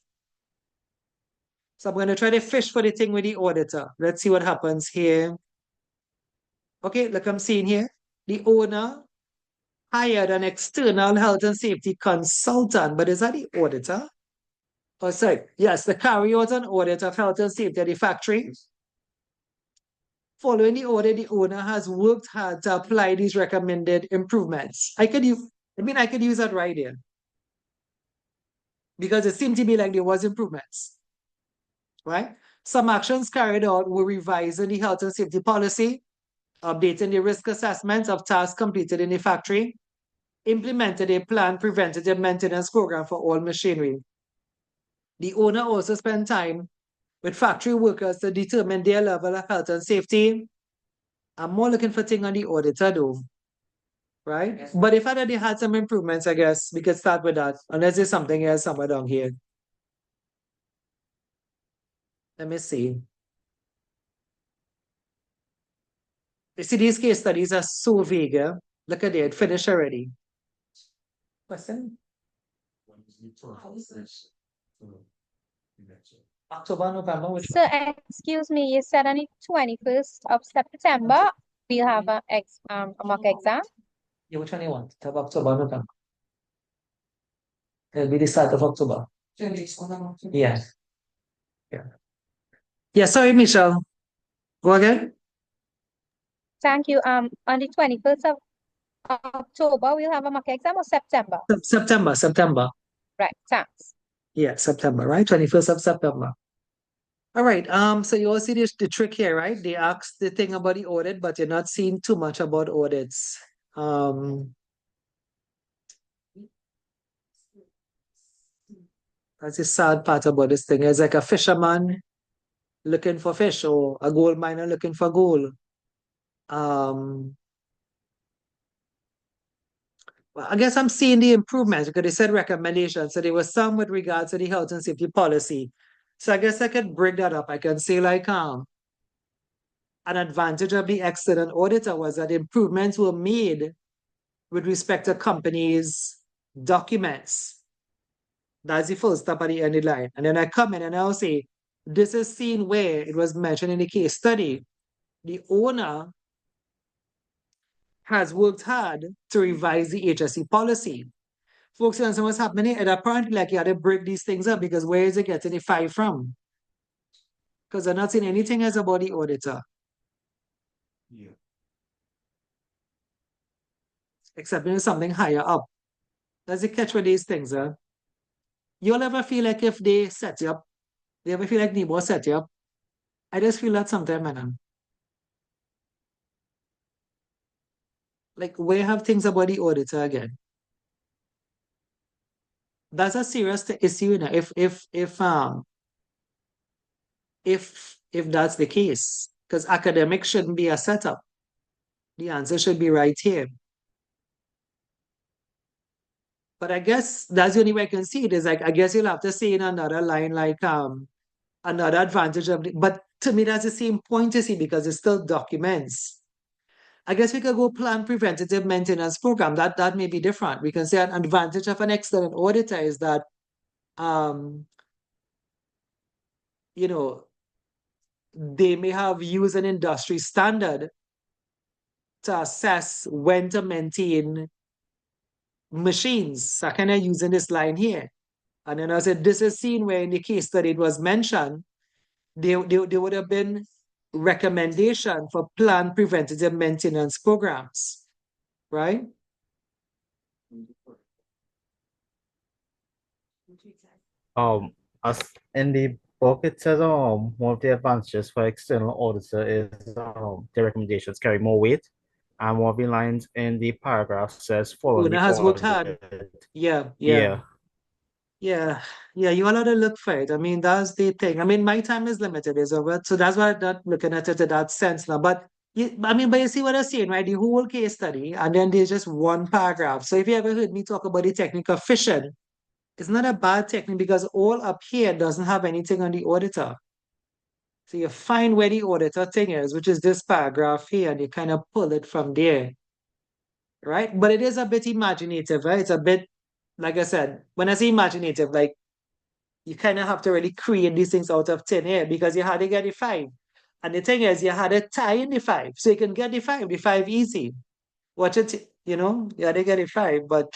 So I'm going to try to fish for the thing with the auditor. Let's see what happens here. Okay, look, I'm seeing here. The owner hired an external health and safety consultant, but is that the auditor? Oh, sorry. Yes, the carry out an audit of health and safety at the factory. Following the audit, the owner has worked hard to apply these recommended improvements. I could use that right here. Because it seemed to be like there was improvements, right? Some actions carried out were revising the health and safety policy, updating the risk assessments of tasks completed in the factory, implemented a planned preventative maintenance program for all machinery. The owner also spent time with factory workers to determine their level of health and safety. I'm more looking for things on the auditor though, right? Yes. But if I already had some improvements, I guess we could start with that, unless there's something else somewhere down here. Let me see. You see, these case studies are so vague. Eh? Look at it, finished already. Question? October, November, which So, excuse me, you said on the 21st of September, we'll have a mock exam. Yeah, which one you want? Have October, November. It'll be the start of October. Yeah. Yeah. Yeah, sorry, Michelle. Go again. Thank you. On the 21st of October, we'll have a mock exam, or September? September. Right, thanks. Yeah, September, right? 21st of September. All right. So you all see the trick here, right? They asked the thing about the audit, but you're not seeing too much about audits. That's the sad part about this thing. It's like a fisherman looking for fish, or a gold miner looking for gold. Well, I guess I'm seeing the improvements because they said recommendations. So there was some with regards to the health and safety policy. So I guess I could break that up. I can say like an advantage of the external auditor was that improvements were made with respect to companies' documents. That's the first step at the end of the line. And then I come in and I'll say, this is seen where it was mentioned in the case study. The owner has worked hard to revise the HSE policy. Folks, you understand what's happening? And apparently, like, you had to break these things up because where is it getting the 5 from? Because they're not saying anything else about the auditor. Yeah. Except in something higher up. That's the catch with these things, huh? You'll ever feel like if they set you up, they ever feel like Nebo set you up? I just feel that sometimes, man. Like, where have things about the auditor again? That's a serious issue, you know, if that's the case, because academics shouldn't be a setup. The answer should be right here. But I guess that's the only way I can see it is like, I guess you'll have to say in another line, like another advantage of it. But to me, that's the same point to see because it's still documents. I guess we could go plan preventative maintenance program. That may be different. We can say an advantage of an external auditor is that, you know, they may have used an industry standard to assess when to maintain machines. So I kind of using this line here. And then I said, this is seen where in the case study it was mentioned, there would have been recommendation for planned preventative maintenance programs, right? As in the book, it says one of the advantages for external auditor is the recommendations carry more weight, and one of the lines in the paragraph says following Una the has worked hard. audit. Yeah. Yeah. You gotta look for it. I mean, that's the thing. I mean, my time is limited, is over. So that's why I'm not looking at it in that sense now. But but you see what I'm saying, right? The whole case study, and then there's just one paragraph. So if you ever heard me talk about the technique of fishing, it's not a bad technique because all up here doesn't have anything on the auditor. So you find where the auditor thing is, which is this paragraph here, and you kind of pull it from there, right? But it is a bit imaginative, right? It's a bit, like I said, when I say imaginative, like you kind of have to really create these things out of thin air because you had to get the 5. And the thing is, you had to tie in the 5. So you can get the 5 easy. Watch it, you had to get the 5, but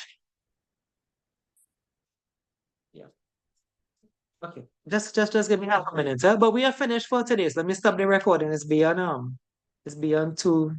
yeah. Okay. Just give me half a minute, huh? But we are finished for today. So let me stop the recording. It's beyond 2.